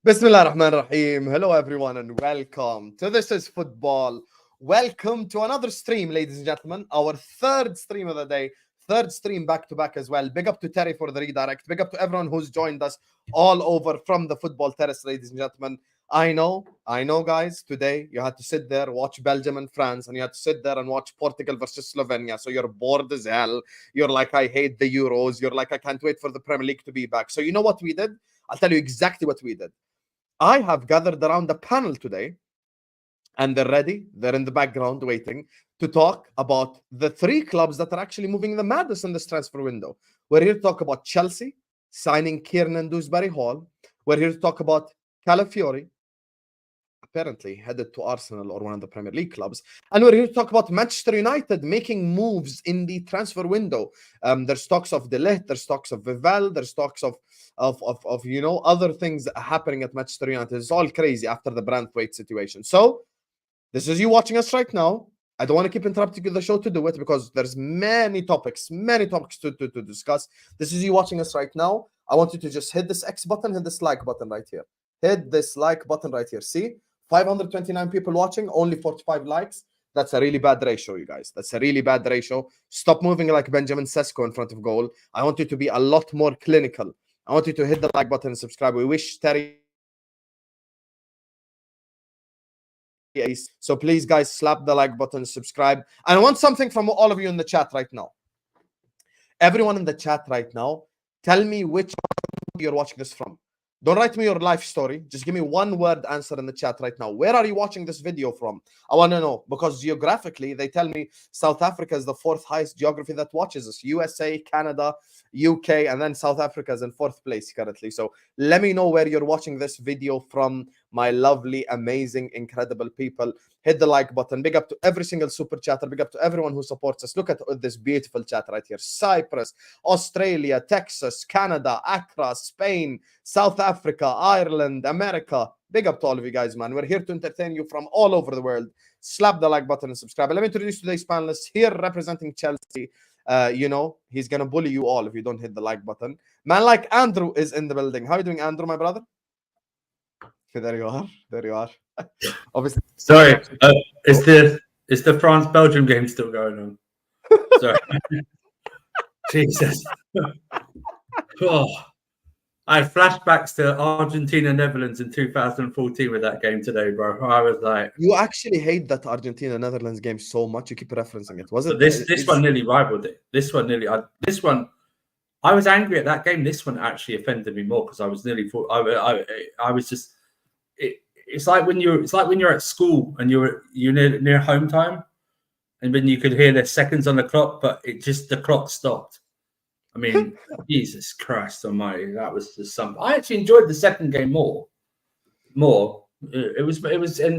Bismillah ar-Rahman ar-Rahim. Hello everyone and welcome to This is Football. Welcome to another stream, ladies and gentlemen. Our third stream of the day. Third stream back to back as well. Big up to Terry for the redirect. Big up to everyone who's joined us all over from the football terrace, ladies and gentlemen. I know, guys, today you had to sit there, watch Belgium and France, and you had to sit there and watch Portugal versus Slovenia. So you're bored as hell. You're like, I hate the Euros. You're like, I can't wait for the Premier League to be back. So you know what we did? I'll tell you exactly what we did. I have gathered around the panel today, and they're ready. They're in the background waiting to talk about the three clubs that are actually moving the madness in this transfer window. We're here to talk about Chelsea signing Kieran Dewsbury Hall. We're here to talk about Calafiori, apparently headed to Arsenal or one of the Premier League clubs. And we're here to talk about Manchester United making moves in the transfer window. There's talks of Ligt, there's talks of Vivell, there's talks of other things happening at Manchester United. It's all crazy after the Branthwaite situation. So this is you watching us right now. I don't want to keep interrupting the show to do it because there's many topics to discuss. This is you watching us right now. I want you to just hit this X button, hit this like button right here. Hit this like button right here. See? 529 people watching, only 45 likes. That's a really bad ratio, you guys. That's a really bad ratio. Stop moving like Benjamin Sesko in front of goal. I want you to be a lot more clinical. I want you to hit the like button and subscribe. We wish Terry. So please, guys, slap the like button, subscribe. And I want something from all of you in the chat right now. Everyone in the chat right now, tell me which you're watching this from. Don't write me your life story. Just give me one word answer in the chat right now. Where are you watching this video from? I want to know, because geographically, they tell me South Africa is the fourth highest geography that watches us. USA, Canada, UK, and then South Africa is in fourth place currently. So let me know where you're watching this video from, my lovely, amazing, incredible people. Hit the like button. Big up to every single super chatter. Big up to everyone who supports us. Look at this beautiful chat right here. Cyprus, Australia, Texas, Canada, Accra, Spain, South Africa, Ireland, America. Big up to all of you guys, man. We're here to entertain you from all over the world. Slap the like button and subscribe. Let me introduce today's panelists here representing Chelsea. He's going to bully you all if you don't hit the like button. Man like Andrew is in the building. How are you doing, Andrew, my brother? There you are. There you are. Obviously. Sorry, is the France-Belgium game still going on? Sorry. Jesus. I had flashbacks to Argentina-Netherlands in 2014 with that game today, bro. I was like... You actually hate that Argentina-Netherlands game so much, you keep referencing it. Was it? This one nearly rivaled it. I was angry at that game. This one actually offended me more because I was nearly... I was just... It's like when you're at school and you're near home time, and then you could hear the seconds on the clock, but the clock stopped. I mean, Jesus Christ Almighty, that was just something. I actually enjoyed the second game more. It was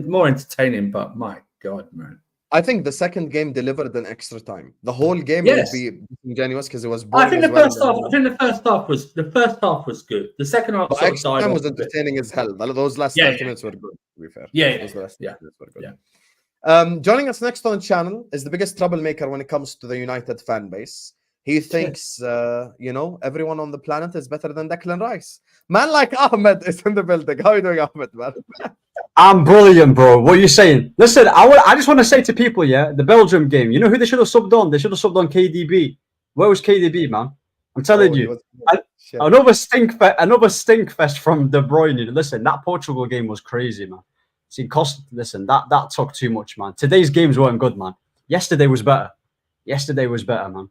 more entertaining, but my God, man. I think the second game delivered an extra time. The whole game would be disingenuous because it was boring. I think the first half was good. The second half was entertaining as hell. Those last 30 minutes were good, to be fair. Joining us next on the channel is the biggest troublemaker when it comes to the United fan base. He thinks, everyone on the planet is better than Declan Rice. Man like Ahmed is in the building. How are you doing, Ahmed, man? I'm brilliant, bro. What are you saying? Listen, I just want to say to people, the Belgium game, you know who they should have subbed on? They should have subbed on KDB. Where was KDB, man? I'm telling you. Another stink fest from De Bruyne. Listen, that Portugal game was crazy, man. Listen, that took too much, man. Today's games weren't good, man. Yesterday was better, man.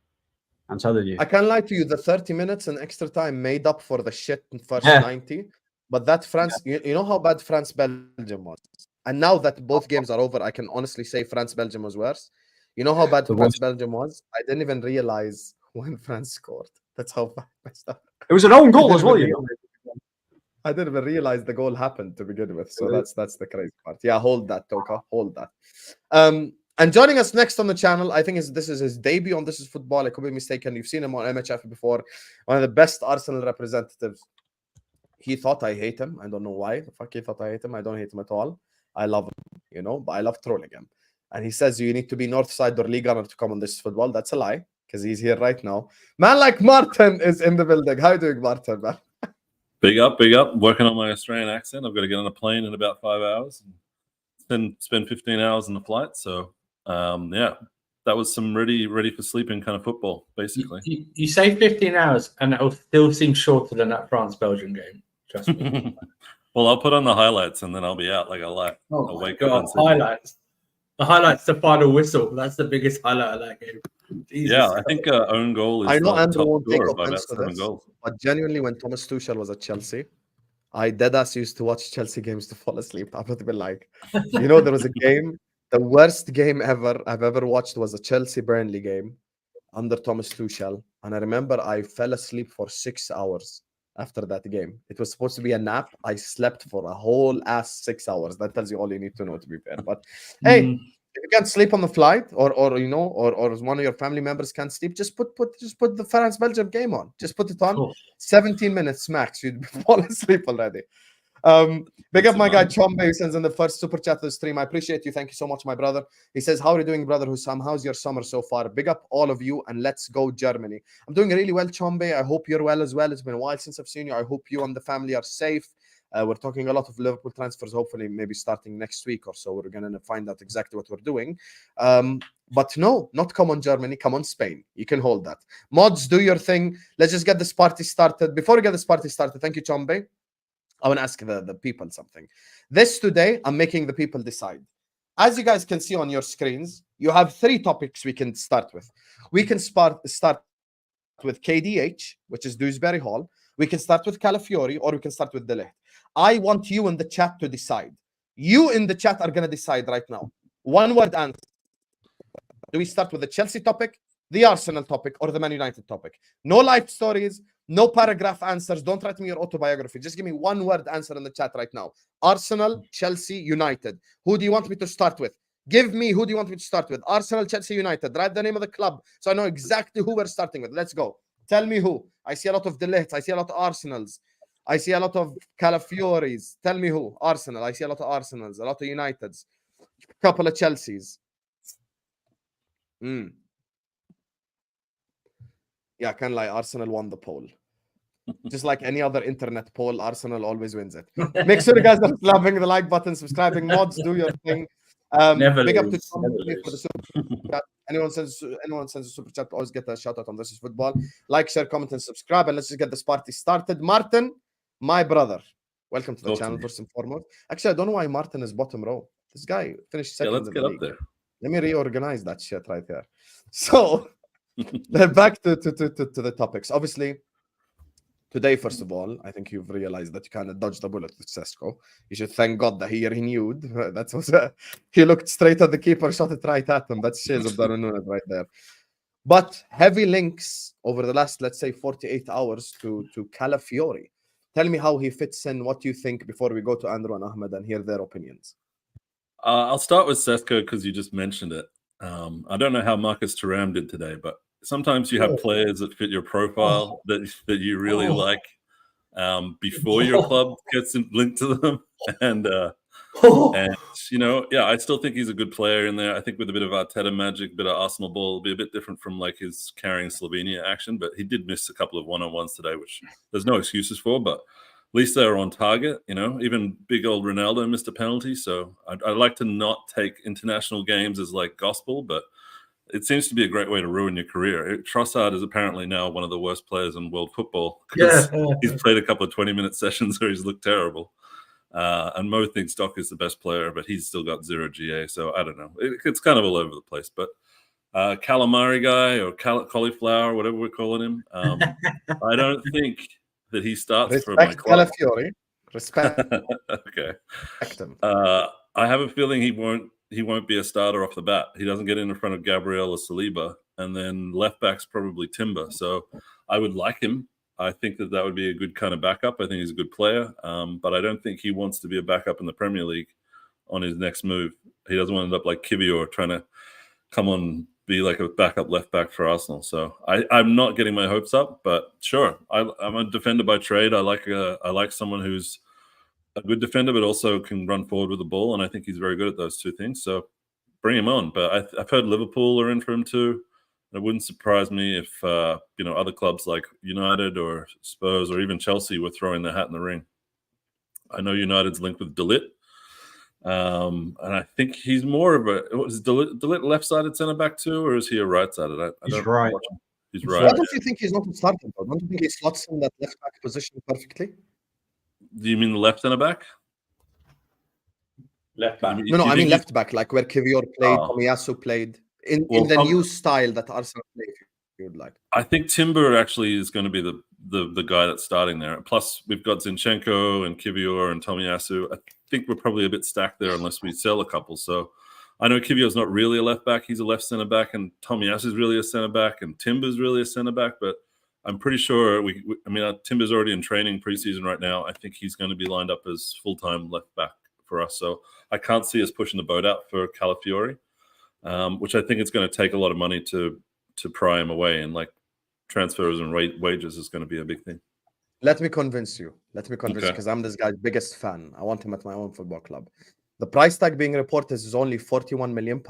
I'm telling you. I can't lie to you. The 30 minutes and extra time made up for the shit in first 90. But that France, you know how bad France-Belgium was? And now that both games are over, I can honestly say France-Belgium was worse. You know how bad France-Belgium was? I didn't even realize when France scored. That's how messed up. It was an own goal as well, you know. I didn't even realize the goal happened to begin with. So that's the crazy part. Yeah, hold that, Toka. Hold that. And joining us next on the channel, I think this is his debut on This is Football. I could be mistaken. You've seen him on MHF before. One of the best Arsenal representatives. He thought I hate him. I don't know why. The fuck he thought I hate him. I don't hate him at all. I love him, but I love trolling him. And he says you need to be Northside or League Runner to come on This is Football. That's a lie, because he's here right now. Man like Martin is in the building. How are you doing, Martin, man? Big up, big up. Working on my Australian accent. I've got to get on a plane in about 5 hours and then spend 15 hours on the flight. So, yeah, that was some ready for sleeping kind of football, basically. You say 15 hours, and it will still seem shorter than that France-Belgium game. Trust me. Well, I'll put on the highlights, and then I'll be out like a light. Oh, my God, highlights. The highlights, the final whistle. That's the biggest highlight of that game. Jesus. Yeah, I think own goal is I know the Andrew top won't take scorer by about offense to 7 this, goals. but genuinely, when Thomas Tuchel was at Chelsea, I deadass used to watch Chelsea games to fall asleep. I would have been like, there was a game, the worst game I've ever watched was a Chelsea-Burnley game under Thomas Tuchel, and I remember I fell asleep for 6 hours after that game. It was supposed to be a nap. I slept for a whole 6 hours. That tells you all you need to know, to be fair. But hey, if you can't sleep on the flight, or one of your family members can't sleep, just put the France Belgium game on. Just put it on. Cool. 17 minutes max. You'd fall asleep already. Big up my guy Chombe, who sends in the first super chat to the stream. I appreciate you. Thank you so much, my brother. He says, how are you doing, brother Hussam? How's your summer so far? Big up all of you, and let's go Germany. I'm doing really well, Chombe. I hope you're well as well. It's been a while since I've seen you. I hope you and the family are safe. We're talking a lot of Liverpool transfers, hopefully maybe starting next week or so. We're going to find out exactly what we're doing. But no, not come on Germany, come on Spain. You can hold that. Mods, do your thing. Let's just get this party started. Before we get this party started, thank you, Chombe. I want to ask the people something. This today, I'm making the people decide. As you guys can see on your screens, you have 3 topics we can start with. We can start with KDH, which is Dewsbury Hall. We can start with Calafiori, or we can start with Ligt. I want you in the chat to decide. You in the chat are going to decide right now. One word answer. Do we start with the Chelsea topic, the Arsenal topic, or the Man United topic? No life stories, no paragraph answers. Don't write me your autobiography. Just give me one word answer in the chat right now. Arsenal, Chelsea, United. Who do you want me to start with? Give me who do you want me to start with? Arsenal, Chelsea, United. Write the name of the club so I know exactly who we're starting with. Let's go. Tell me who. I see a lot of Ligt. I see a lot of Arsenals. I see a lot of Calafioris. Tell me who. Arsenal. I see a lot of Arsenals, a lot of Uniteds, a couple of Chelseas. Yeah, I can't lie. Arsenal won the poll. Just like any other internet poll, Arsenal always wins it. Make sure you guys are slapping the like button, subscribing. Mods, do your thing. Big up to Tom for the super chat. Anyone sends a super chat, always get a shout out on This Is Football. Like, share, comment, and subscribe, and let's just get this party started. Martin, my brother, welcome to the channel first and foremost. Actually, I don't know why Martin is bottom row. This guy finished second. Yeah, let's get up there. Let me reorganize that shit right there. So back to the topics. Obviously, today, first of all, I think you've realized that you kind of dodged the bullet with Sesko. You should thank God that he renewed. That was he looked straight at the keeper, shot it right at him. That's shades of Darwin Núñez right there. But heavy links over the last, let's say, 48 hours to Calafiori. Tell me how he fits in. What you think before we go to Andrew and Ahmed and hear their opinions. I'll start with Sesko because you just mentioned it. I don't know how Marcus Thuram did today, but sometimes you have players that fit your profile that you really like before your club gets linked to them. And I still think he's a good player in there. I think with a bit of Arteta magic, a bit of Arsenal ball, it'll be a bit different from like his carrying Slovenia action, but he did miss a couple of one-on-ones today, which there's no excuses for, but at least they were on target. Even big old Ronaldo missed a penalty. So I'd like to not take international games as like gospel, but it seems to be a great way to ruin your career. Trossard is apparently now one of the worst players in world football because he's played a couple of 20-minute sessions where he's looked terrible. And Mo thinks Doc is the best player, but he's still got 0 GA. So I don't know. It's kind of all over the place. But calamari guy or cauliflower, whatever we're calling him, I don't think that he starts for my club. Calafiori. Respect. Okay. Respect him. I have a feeling he won't be a starter off the bat. He doesn't get in front of Gabriel or Saliba, and then left back's probably Timber. So I would like him. I think that would be a good kind of backup. I think he's a good player, but I don't think he wants to be a backup in the Premier League on his next move. He doesn't want to end up like Kivior trying to come on, be like a backup left back for Arsenal. So I'm not getting my hopes up, but sure, I'm a defender by trade. I like someone who's a good defender, but also can run forward with the ball, and I think he's very good at those two things. So bring him on. But I've heard Liverpool are in for him too. It wouldn't surprise me if other clubs like United or Spurs or even Chelsea were throwing their hat in the ring. I know United's linked with Ligt, and I think he's more of is Ligt left-sided centre back too, or is he a right-sided? He's right. He's right. Why don't you think he's not starting? Don't you think he slots in that left back position perfectly? Do you mean the left centre back? Left back. No, I mean left back, like where Calafiori played, Tomiyasu played, in the new style that Arsenal play, if you would like. I think Timber actually is going to be the guy that's starting there. Plus, we've got Zinchenko and Kivior and Tomiyasu. I think we're probably a bit stacked there unless we sell a couple. So I know Kivior's not really a left back. He's a left centre back, and Tomiyasu's really a centre back, and Timber's really a centre back. But I'm pretty sure Timber's already in training preseason right now. I think he's going to be lined up as full-time left back for us. So I can't see us pushing the boat out for Calafiori, which I think it's going to take a lot of money to pry him away, and like transfers and wages is going to be a big thing. Let me convince you because I'm this guy's biggest fan. I want him at my own football club. The price tag being reported is only £41 million,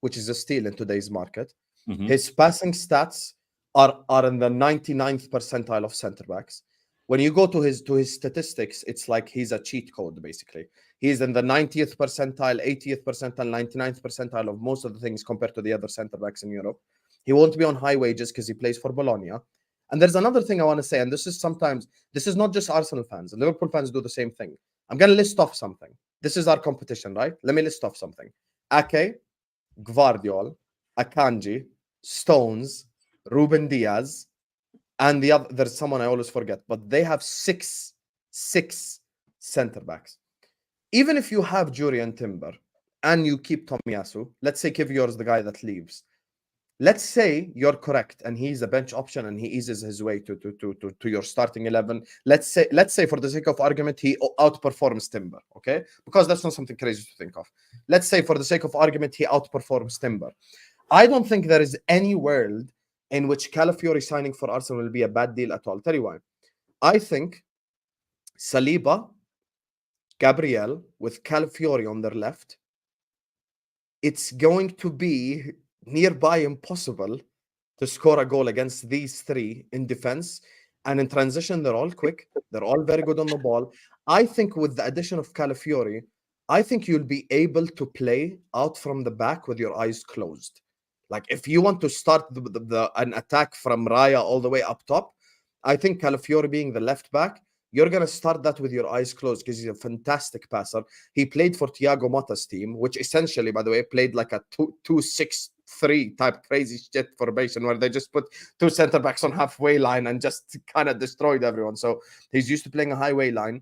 which is a steal in today's market. Mm-hmm. His passing stats are in the 99th percentile of centre backs. When you go to his statistics, it's like he's a cheat code, basically. He's in the 90th percentile, 80th percentile, 99th percentile of most of the things compared to the other centre backs in Europe. He won't be on high wages because he plays for Bologna. And there's another thing I want to say, and this is not just Arsenal fans. Liverpool fans do the same thing. I'm going to list off something. This is our competition, right? Let me list off something. Ake, Gvardiol, Akanji, Stones, Ruben Diaz, and there's someone I always forget, but they have six centre backs. Even if you have Jury and Timber and you keep Tomiyasu, let's say Kivior is the guy that leaves. Let's say you're correct and he's a bench option and he eases his way to your starting 11. Let's say for the sake of argument he outperforms Timber, okay? Because that's not something crazy to think of. Let's say for the sake of argument he outperforms Timber. I don't think there is any world in which Calafiori signing for Arsenal will be a bad deal at all. I'll tell you why. I think Saliba, Gabriel with Calafiori on their left, it's going to be nearby impossible to score a goal against these three in defense. And in transition, they're all quick. They're all very good on the ball. I think with the addition of Calafiori, I think you'll be able to play out from the back with your eyes closed. Like if you want to start an attack from Raya all the way up top, I think Calafiori being the left back, you're going to start that with your eyes closed because he's a fantastic passer. He played for Thiago Motta's team, which essentially, by the way, played like a 2-6-3 type crazy shit formation where they just put two center backs on halfway line and just kind of destroyed everyone. So he's used to playing a halfway line,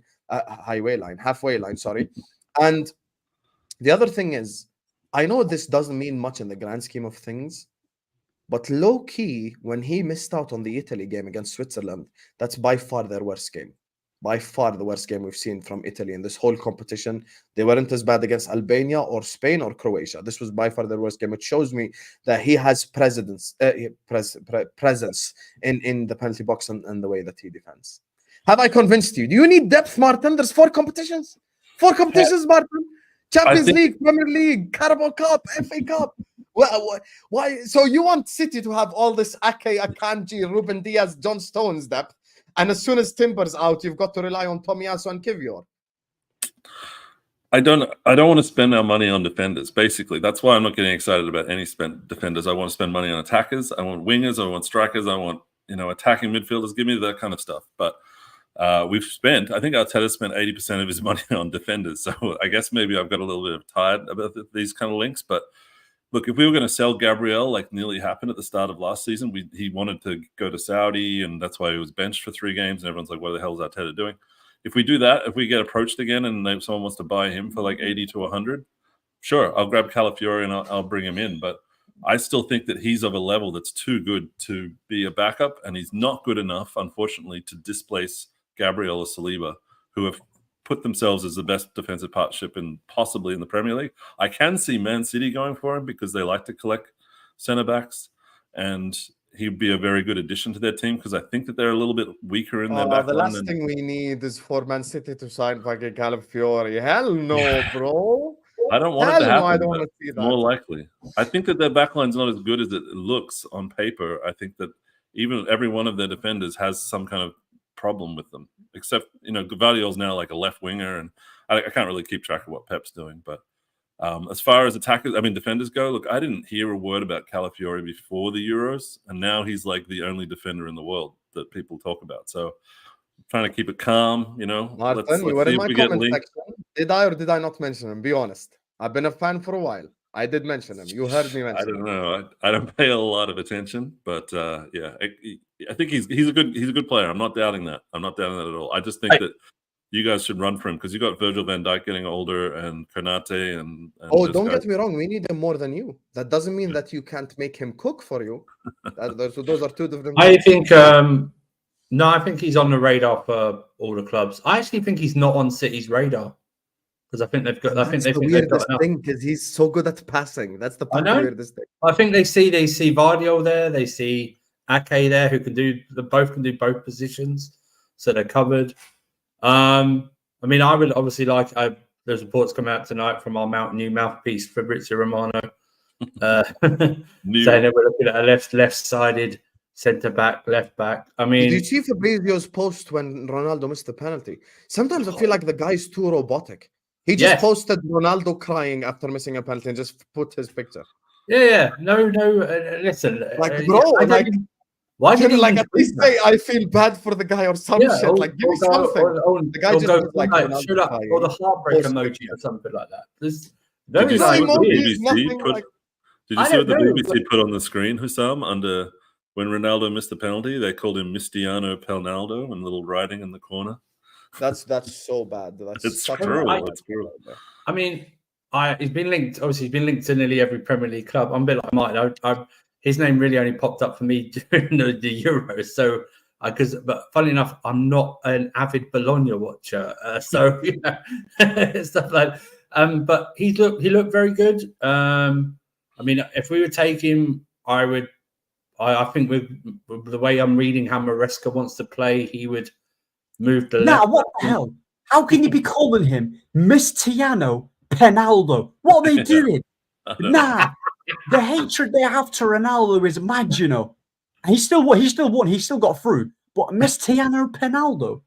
sorry. And the other thing is, I know this doesn't mean much in the grand scheme of things, but low-key, when he missed out on the Italy game against Switzerland, that's by far their worst game. By far the worst game we've seen from Italy in this whole competition. They weren't as bad against Albania or Spain or Croatia. This was by far their worst game. It shows me that he has presence in the penalty box and the way that he defends. Have I convinced you? Do you need depth, Martin? There's 4 competitions. 4 competitions, Martin. Champions League, Premier League, Carabao Cup, FA Cup. Why? So you want City to have all this Ake, Akanji, Ruben Diaz, John Stones depth, and as soon as Timber's out, you've got to rely on Tomiyasu and Kivior. I don't want to spend our money on defenders. Basically, that's why I'm not getting excited about any defenders. I want to spend money on attackers. I want wingers. I want strikers. I want attacking midfielders. Give me that kind of stuff. But we've spent. I think Arteta spent 80% of his money on defenders. So I guess maybe I've got a little bit of tired about these kind of links. But look, if we were going to sell Gabriel, like nearly happened at the start of last season, he wanted to go to Saudi, and that's why he was benched for 3 games. And everyone's like, "What the hell is Arteta doing?" If we do that, if we get approached again and someone wants to buy him for like 80 to 100, sure, I'll grab Calafiori and I'll bring him in. But I still think that he's of a level that's too good to be a backup, and he's not good enough, unfortunately, to displace Gabriel or Saliba, who have put themselves as the best defensive partnership possibly in the Premier League. I can see Man City going for him because they like to collect centre backs, and he'd be a very good addition to their team because I think that they're a little bit weaker in their back the line. last thing we need is for Man City to sign fucking Calafiori. Hell no, bro. I don't want it Hell to no, happen. I don't but want to see that. more likely. I think that their backline's not as good as it looks on paper. I think that even every one of their defenders has some kind of problem with them, except, Gvardiol's now like a left winger, and I can't really keep track of what Pep's doing. But as far as defenders go, look, I didn't hear a word about Calafiori before the Euros, and now he's like the only defender in the world that people talk about. So I'm trying to keep it calm, Martin, let's you were see in if my we get comment Ligt. section. Did I or did I not mention him? Be honest. I've been a fan for a while. I did mention him. You heard me mention I don't him. know. I don't pay a lot of attention, but yeah, I think he's a good player. I'm not doubting that. I'm not doubting that at all. I just think that you guys should run for him because you got Virgil van Dijk getting older and Konate and don't get me wrong. We need him more than you. That doesn't mean that you can't make him cook for you. Those are two different I things. think no, I think he's on the radar for all the clubs. I actually think he's not on City's radar because I think they've got. I think That's the weirdest thing because he's so good at passing. That's the weirdest thing. I think they see Vardio there. They see Ake there, who can do both positions, so they're covered. I mean, I would obviously there's reports coming out tonight from our new mouthpiece, Fabrizio Romano, saying that we're looking at a left-sided centre back, left back. I mean, did you see Fabrizio's post when Ronaldo missed the penalty? Sometimes I feel like the guy's too robotic. He just posted Ronaldo crying after missing a penalty and just put his picture. Yeah. No. Listen, bro, why did he at least say I feel bad for the guy or some shit? Like, give me something. The guy just was like, shut up, or the heartbreak emoji or something like that. Did you see what the BBC put on the screen, Hussam, under when Ronaldo missed the penalty? They called him Mistiano Pelnaldo in little writing in the corner. That's so bad. It's cruel. It's cruel. I mean, he's been linked. Obviously, he's been linked to nearly every Premier League club. I'm a bit like Mike. His name really only popped up for me during the Euros. So, but funny enough, I'm not an avid Bologna watcher. So stuff like. But he looked very good. I mean, if we would take him, I think with the way I'm reading how Maresca wants to play, he would move the left. What the hell? How can you be calling him Mistiano Penaldo? What are they doing? The hatred they have to Ronaldo is mad, And he still won. He still got through. But Mistiano Penaldo?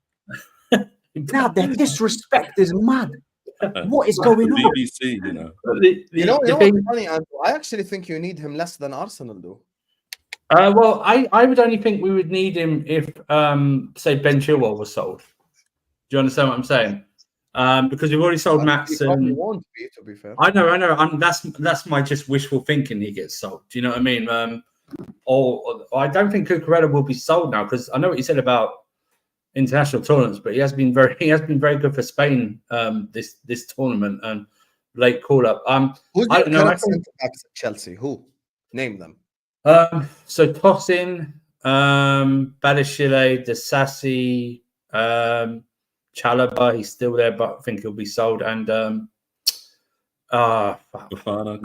Their disrespect is mad. What is going on? BBC, what's funny, Andrew? I actually think you need him less than Arsenal do. Well, I would only think we would need him if, say, Ben Chilwell was sold. Do you understand what I'm saying? Because we've already sold Maatsen. Won't be, to be fair. I know. That's my just wishful thinking. He gets sold. Do you know what I mean? Or I don't think Cucurella will be sold now because I know what you said about international tournaments, but he has been very good for Spain this tournament and late call up. Who's the current centre backs at Chelsea? Who? Name them. So Tosin, Badiashile, Disasi, Chalobah, he's still there, but I think he'll be sold. And Fofana,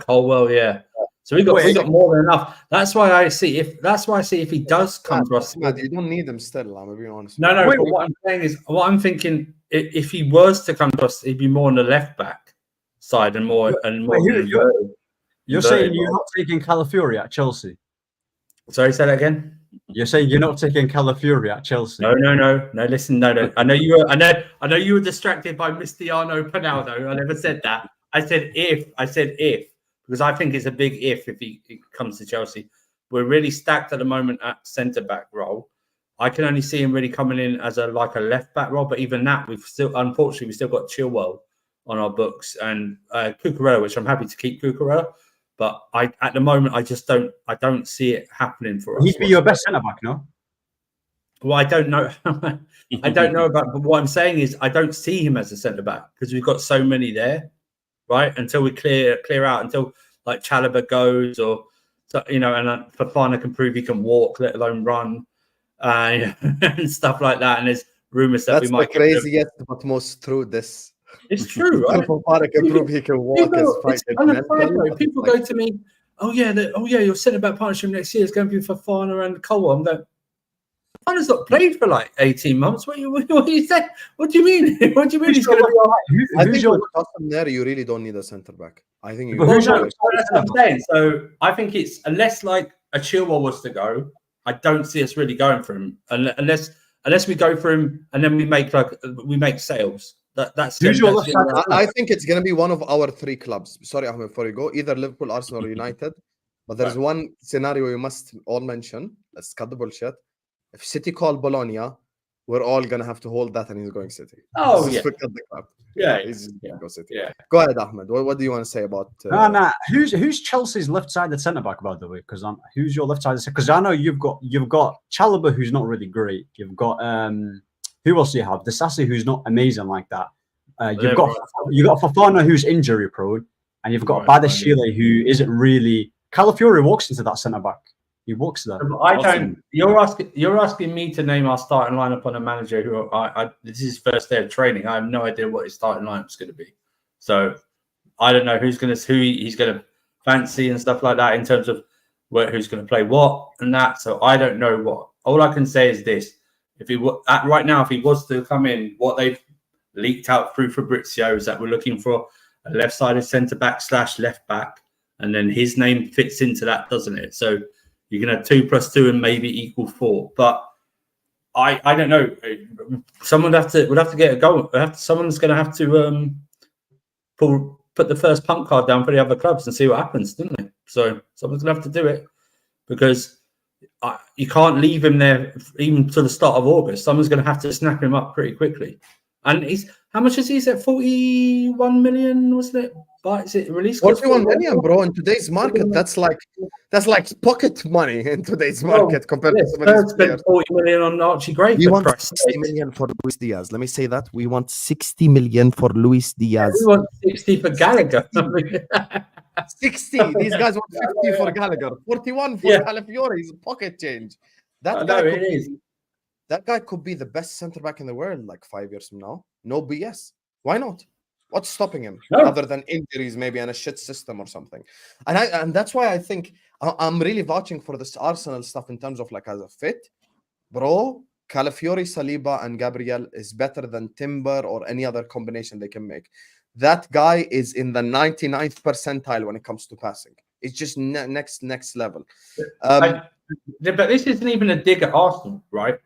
Colwell, yeah. So we got more than enough. That's why I see if he does come to us. You don't need him still. I'm gonna be honest. No. But what I'm saying is, what I'm thinking, if he was to come to us, he'd be more on the left back side and more. You're saying you're not taking Calafiori at Chelsea? Sorry, say that again. You're saying you're not taking Calafiori at Chelsea? No. Listen, no. I know you were distracted by Mistiano Penaldo. I never said that. I said if. Because I think it's a big if he comes to Chelsea. We're really stacked at the moment at centre-back role. I can only see him really coming in as a left-back role, but even that, unfortunately, we've still got Chilwell on our books and Cucurella, which I'm happy to keep Cucurella. But at the moment, I don't see it happening for us. He'd be your best centre-back, no? Well, I don't know. I don't know about, but what I'm saying is I don't see him as a centre-back because we've got so many there. Right until we clear out, until like Chalobah goes, or and Fofana can prove he can walk, let alone run, and stuff like that. And there's rumours that we might. That's the craziest but most true. This it's true, right? Fofana can prove he can walk. People go to me, your centre back partnership next year is going to be Fofana and Colwell. I'm going, Fofana's not played for like 18 months. What do you say? What do you mean? What do you mean he's going to be all right? I think with Tottenham there, you really don't need a centre back. I think you. But who's that's what I'm saying. So I think it's unless like a Chilwell was to go, I don't see us really going for him unless we go for him and then we make sales. That's I think it's going to be one of our three clubs. Sorry, Ahmed, before you go, either Liverpool, Arsenal, or United. But there's one scenario you must all mention. Let's cut the bullshit. If City call Bologna, we're all going to have to hold that, and he's going City. Oh, yeah. Forget the club. He's going to go City. Yeah. Go ahead, Ahmed. What do you want to say about... Who's Chelsea's left-sided centre-back, by the way? Because who's your left-sided... Because I know you've got Chalobah, who's not really great. You've got... who else do you have? Disasi, who's not amazing like that. You've got Fofana, who's injury-prone. And you've got Badashile, who isn't really... Calafiori walks into that centre-back. He walks there. I don't. You're asking me to name our starting lineup on a manager who this is his first day of training. I have no idea what his starting lineup is going to be. So I don't know who he's going to fancy and stuff like that in terms of who's going to play what and that. So I don't know what. All I can say is this: if he right now, if he was to come in, what they've leaked out through Fabrizio is that we're looking for a left-sided centre back / left back, and then his name fits into that, doesn't it? So you can have 2 + 2 and maybe equal 4. But I don't know. Someone would have to get a goal. Someone's going to have to put the first punt card down for the other clubs and see what happens, didn't they? So someone's going to have to do it because you can't leave him there even to the start of August. Someone's going to have to snap him up pretty quickly. And how much is he? Is it 41 million? Wasn't it? But is it released? 41 million, bro. In today's market, that's like pocket money in today's market compared to some of these players. 40 million on Archie Gray. We want 60 million for Luis Diaz. Let me say that. We want 60 million for Luis Diaz. We want 60 for Gallagher. 60. These guys want 50 for Gallagher. 41 for Calafiori. He's pocket change. That guy could be the best centre back in the world like 5 years from now. No BS. Why not? What's stopping him other than injuries, maybe, and a shit system or something? And that's why I think I'm really vouching for this Arsenal stuff in terms of like as a fit, bro. Calafiori, Saliba, and Gabriel is better than Timber or any other combination they can make. That guy is in the 99th percentile when it comes to passing. It's just next level. But this isn't even a dig at Arsenal, right?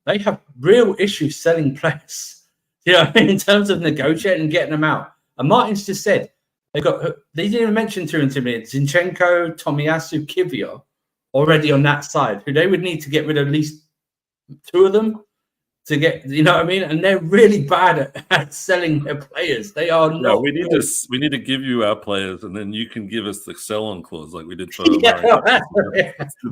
They have real issues selling players. In terms of negotiating and getting them out. And Martin's just said they didn't even mention 2 and 2 million. Zinchenko, Tomiyasu, Kivia already on that side, who they would need to get rid of at least 2 of them to get, you know what I mean? And they're really bad at selling their players. They are not. No, we need to give you our players, and then you can give us the sell-on clause like we did for.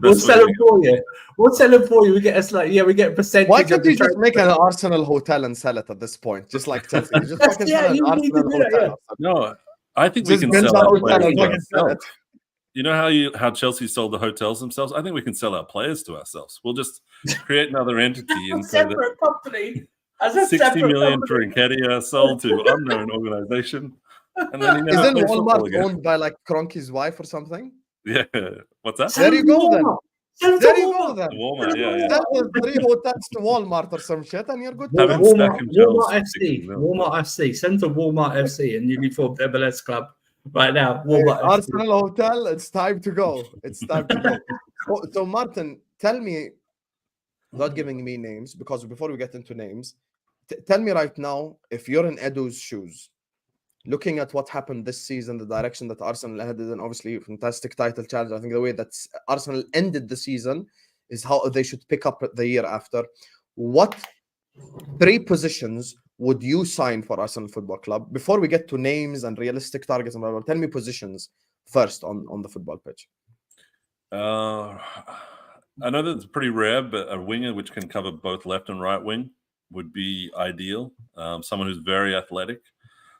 We'll sell them for you. We'll sell them for you. We get we get a percentage. Why can't you just make an Arsenal hotel and sell it at this point, just like Chelsea? Just fucking sell an Arsenal hotel. No, I think we can sell our players. You know how Chelsea sold the hotels themselves? I think we can sell our players to ourselves. We'll just create another entity and say that company. 60 million for Nketiah sold to unknown organization. And then isn't Walmart owned by like Kroenke's wife or something? Yeah. What's that? There you go then. There you go then. Walmart, yeah. Sell the 3 hotels to Walmart or some shit and you're good. Walmart FC. Send to Walmart FC and you form the MLS club. Right now, Arsenal Hotel, it's time to go. It's time to go. So, Martin, tell me, not giving me names, because before we get into names, tell me right now, if you're in Edu's shoes, looking at what happened this season, the direction that Arsenal headed, and obviously fantastic title challenge, I think the way that Arsenal ended the season is how they should pick up the year after. What 3 positions would you sign for Arsenal Football Club? Before we get to names and realistic targets and blah, blah, tell me positions first on the football pitch. I know that it's pretty rare, but a winger which can cover both left and right wing would be ideal. Someone who's very athletic.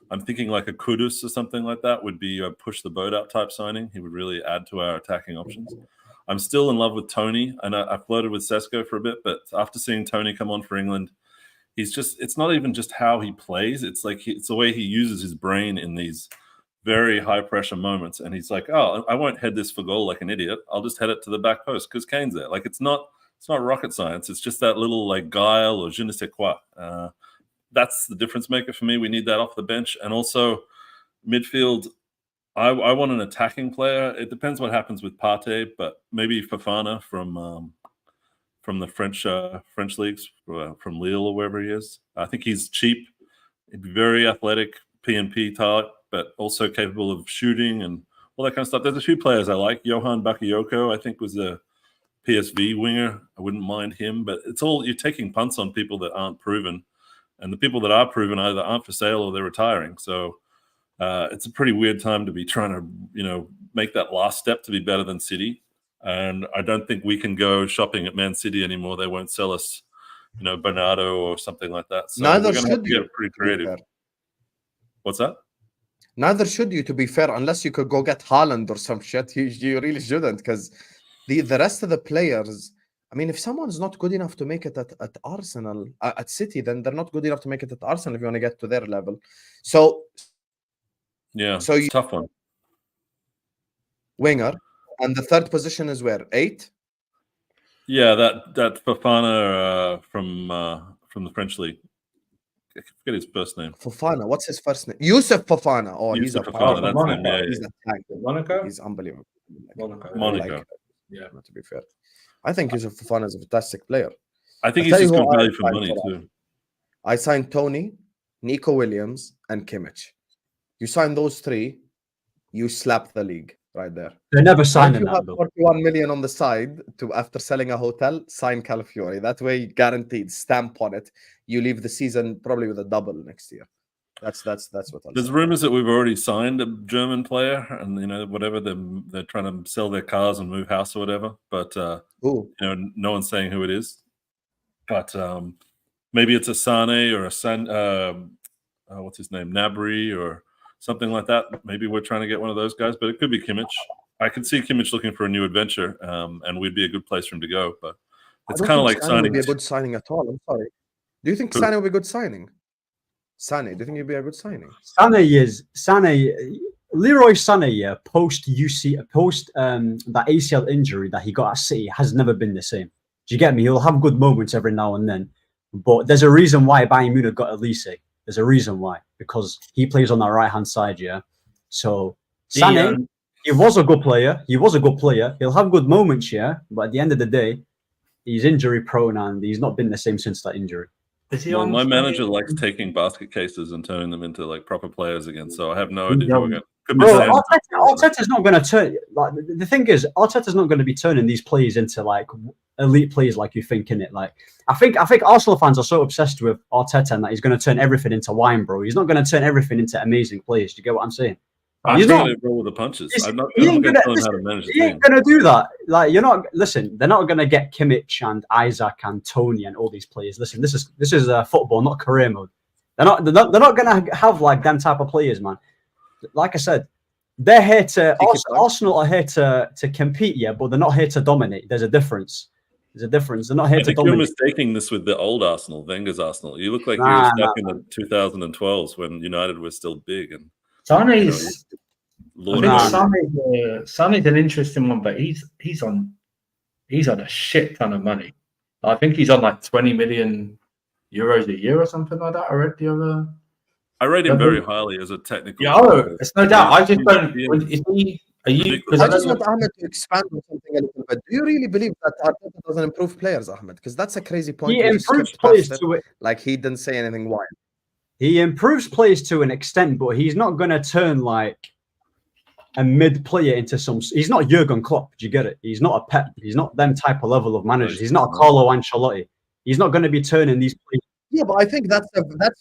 I'm thinking like a Kudus or something like that would be a push the boat out type signing. He would really add to our attacking options. I'm still in love with Tony, and I flirted with Sesko for a bit, but after seeing Tony come on for England, it's not even just how he plays. It's like it's the way he uses his brain in these very high pressure moments. And he's like, oh, I won't head this for goal like an idiot. I'll just head it to the back post because Kane's there. Like, it's not It's not rocket science. It's just that little like guile or je ne sais quoi. That's the difference maker for me. We need that off the bench. And also midfield, I want an attacking player. It depends what happens with Partey, but maybe Fofana from the French leagues, from Lille or wherever he is. I think he's cheap. He'd be very athletic, P&P type, but also capable of shooting and all that kind of stuff. There's a few players I like. Johan Bakayoko, I think, was a PSV winger. I wouldn't mind him, but it's all you're taking punts on people that aren't proven, and the people that are proven either aren't for sale or they're retiring. So it's a pretty weird time to be trying to, make that last step to be better than City. And I don't think we can go shopping at Man City anymore. They won't sell us, Bernardo or something like that. So Neither we're going to have should to you. get pretty creative. What's that? Neither should you, to be fair, unless you could go get Haaland or some shit. You really shouldn't, because the rest of the players, I mean, if someone's not good enough to make it at Arsenal, at City, then they're not good enough to make it at Arsenal if you want to get to their level. So it's a tough one. Winger, and the third position is where? 8? Yeah, that Fofana from the French league. I forget his first name. Fofana. What's his first name? Yusuf Fofana. Oh, he's a Fofana. That's Monaco. him. Yeah, he's a tank. Monaco. He's unbelievable. Monaco. Yeah, to be fair, I think Yusuf Fofana is a fantastic player. I think he's just good value for money too. I signed Tony, Nico Williams, and Kimmich. You sign those 3, you slap the league right there. They're never signing If you that, have though. 41 million on the side after selling a hotel, sign Calafiori. That way, guaranteed, stamp on it. You leave the season probably with a double next year. That's what I'll There's say. rumors that we've already signed a German player, and whatever they're trying to sell their cars and move house or whatever. But no one's saying who it is. But maybe it's a Sane or what's his name, Nabry or something like that. Maybe we're trying to get one of those guys, but it could be Kimmich. I could see Kimmich looking for a new adventure, and we'd be a good place for him to go. But it's kind of like Sane would be a good signing at all. I'm sorry. Do you think Sane would be a good signing? Sane, do you think he'd be a good signing? Leroy Sané, post that ACL injury that he got at City has never been the same. Do you get me? He'll have good moments every now and then, but there's a reason why Bayern Munich got Elise. There's a reason why, because he plays on that right hand side, yeah. So Sané, he was a good player. He'll have good moments, yeah. But at the end of the day, he's injury prone and he's not been the same since that injury. My manager likes taking basket cases and turning them into like proper players again. So I have no idea. Arteta's not going to turn. Like the thing is, Arteta's not going to be turning these players into like elite players like you think, innit? Like I think Arsenal fans are so obsessed with Arteta and that he's going to turn everything into wine, bro. He's not going to turn everything into amazing players. Do you get what I'm saying? He's not going to roll with the punches. I'm not going to tell him how to manage the team. He ain't going to do that. Like you're not. Listen, they're not going to get Kimmich and Isaac and Tony and all these players. Listen, this is football, not career mode. They're not going to have like them type of players, man. Like I said, they're here to Arsenal are here to compete, yeah, but they're not here to dominate. There's a difference. They're not here to dominate. You're mistaking this with the old Arsenal, Wenger's Arsenal. You look like you're stuck in the 2012s when United was still big and. Sané's an interesting one, but he's on a shit ton of money. I think he's on like 20 million euros a year or something like that. I read the other. I rate him very highly as a technical. Yeah, it's no doubt. I just don't. I just want Ahmed to expand on something a little bit. Do you really believe that Arteta doesn't improve players, Ahmed? Because that's a crazy point. He improves players to it. Like he didn't say anything wild. He improves players to an extent, but he's not going to turn like a mid player into some. He's not Jurgen Klopp. Do you get it? He's not a Pep. He's not them type of level of managers. He's not a Carlo Ancelotti. He's not going to be turning these players. Yeah, but I think that's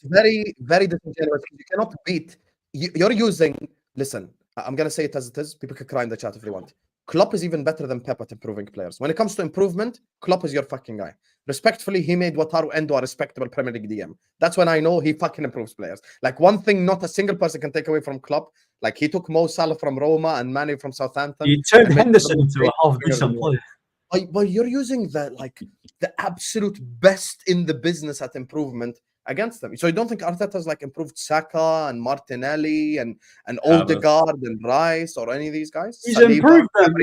very, very disingenuous. You cannot beat. You're using. Listen, I'm going to say it as it is. People can cry in the chat if they want. Klopp is even better than Pep at improving players. When it comes to improvement, Klopp is your fucking guy. Respectfully, he made Wataru Endo a respectable Premier League DM. That's when I know he fucking improves players. Like one thing not a single person can take away from Klopp, like he took Mo Salah from Roma and Mane from Southampton. He turned Henderson into a half-decent player. But you're using the absolute best in the business at improvement against them. So you don't think Arteta's like improved Saka and Martinelli and Odegaard and Rice or any of these guys? He's improved them.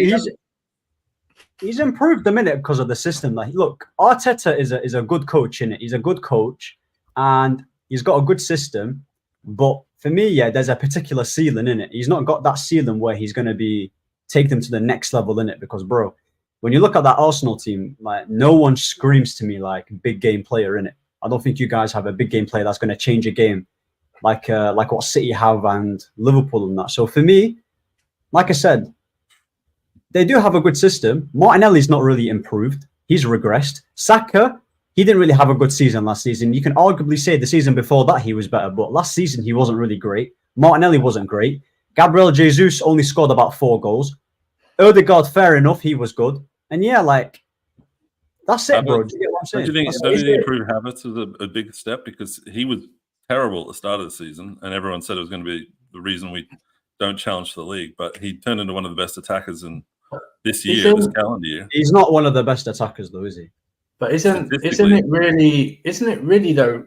he's improved a minute because of the system. Like, look, Arteta is a good coach in it. He's a good coach, and he's got a good system. But for me, yeah, there's a particular ceiling in it. He's not got that ceiling where he's going to be take them to the next level in it. Because, bro, when you look at that Arsenal team, like no one screams to me like big game player in it. I don't think you guys have a big game player that's going to change a game like what City have and Liverpool and that. So for me, like I said, they do have a good system. Martinelli's not really improved. He's regressed. Saka, he didn't really have a good season last season. You can arguably say the season before that he was better, but last season he wasn't really great. Martinelli wasn't great. Gabriel Jesus only scored about 4 goals. Odegaard, fair enough, he was good. And yeah, like, that's it, bro. Do you get what I'm saying? Don't you think improved habits is a big step? Because he was terrible at the start of the season, and everyone said it was going to be the reason we don't challenge the league. But he turned into one of the best attackers in this calendar year. He's not one of the best attackers, though, is he? But isn't it really though?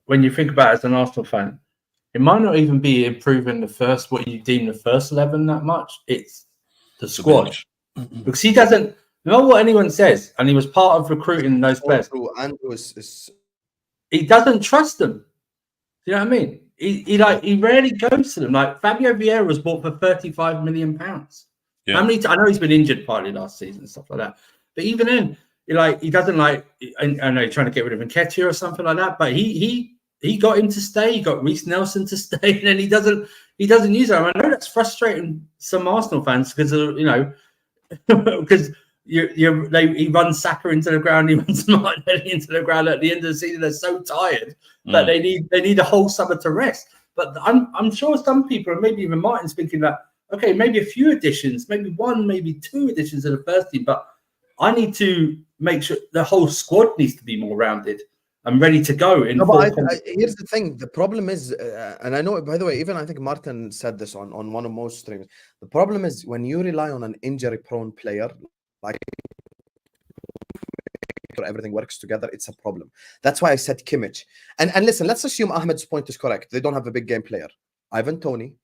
When you think about it as an Arsenal fan, it might not even be improving what you deem the first 11 that much. It's the squad, because he doesn't know what anyone says, and he was part of recruiting those players. He doesn't trust them. Do you know what I mean? He rarely goes to them. Like Fabio Vieira was bought for £35 million. Yeah. I know he's been injured partly last season and stuff like that, but even then, he doesn't like. I know he's trying to get rid of Nketiah or something like that, but he got him to stay. He got Reece Nelson to stay, and then he doesn't use him. I know that's frustrating some Arsenal fans because because he runs Saka into the ground, he runs Martinelli into the ground at the end of the season. They're so tired that they need a whole summer to rest. But I'm sure some people, and maybe even Martin's thinking that, okay, maybe a few additions, maybe 1, maybe 2 additions to the first team, but I need to make sure the whole squad needs to be more rounded and ready to go. Here's the thing. The problem is, and I know, by the way, even I think Martin said this on one of most streams. The problem is when you rely on an injury-prone player, like everything works together, it's a problem. That's why I said Kimmich. And listen, let's assume Ahmed's point is correct. They don't have a big game player. Ivan Toney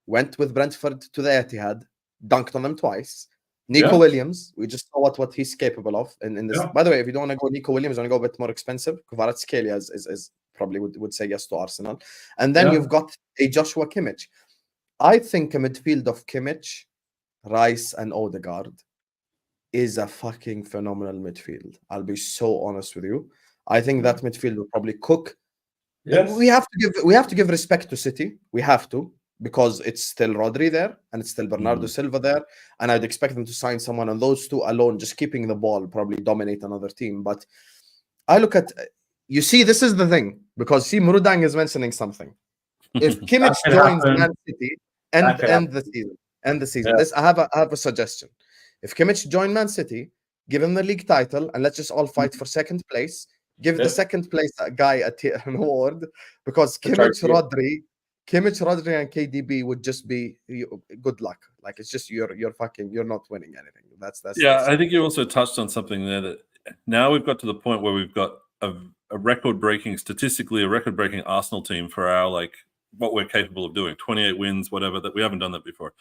went with Brentford to the Etihad, dunked on them twice. Nico Williams, we just saw what he's capable of in this. By the way, if you don't want to go Nico Williams, you want to go a bit more expensive, Kvaratskhelia is probably would say yes to Arsenal. And then you've got a Joshua Kimmich. I think a midfield of Kimmich, Rice, and Odegaard is a fucking phenomenal midfield. I'll be so honest with you. I think that midfield will probably cook. Yes. We have to give respect to City. We have to, because it's still Rodri there and it's still Bernardo Silva there, and I'd expect them to sign someone, and those two alone, just keeping the ball, probably dominate another team. But I look at, you see, this is the thing, because see, Murudang is mentioning something. If Kimmich joins Man City, end the season. This I have a suggestion. If Kimmich join Man City, give him the league title, and let's just all fight for second place. Give the second place guy an award, because Kimmich, Rodri, and KDB would just be good luck. Like, it's just you're not winning anything. That's I think you also touched on something there, that now we've got to the point where we've got a record-breaking Arsenal team for our, like, what we're capable of doing, 28 wins, whatever, that we haven't done that before.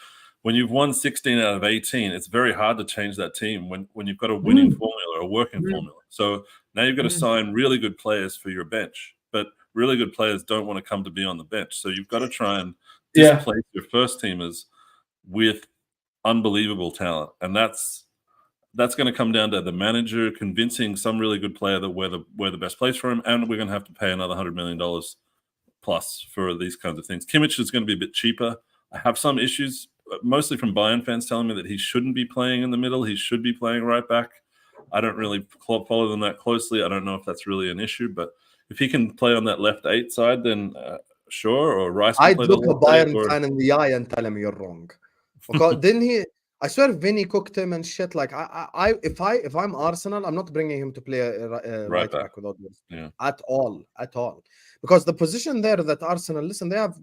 When you've won 16 out of 18, it's very hard to change that team when you've got a winning formula, a working formula. So now you've got to sign really good players for your bench, but really good players don't want to come to be on the bench. So you've got to try and displace your first teamers with unbelievable talent. And that's going to come down to the manager convincing some really good player that we're the best place for him, and we're going to have to pay another $100 million plus for these kinds of things. Kimmich is going to be a bit cheaper. I have some issues, mostly from Bayern fans telling me that he shouldn't be playing in the middle. He should be playing right back. I don't really follow them that closely. I don't know if that's really an issue, but if he can play on that left 8 side, then sure. Or Rice. I'd look a Bayern fan in the eye and tell him you're wrong. Because didn't he? I swear, Vinny cooked him and shit. Like if I'm Arsenal, I'm not bringing him to play right back without at all. Because the position there that Arsenal, listen, they have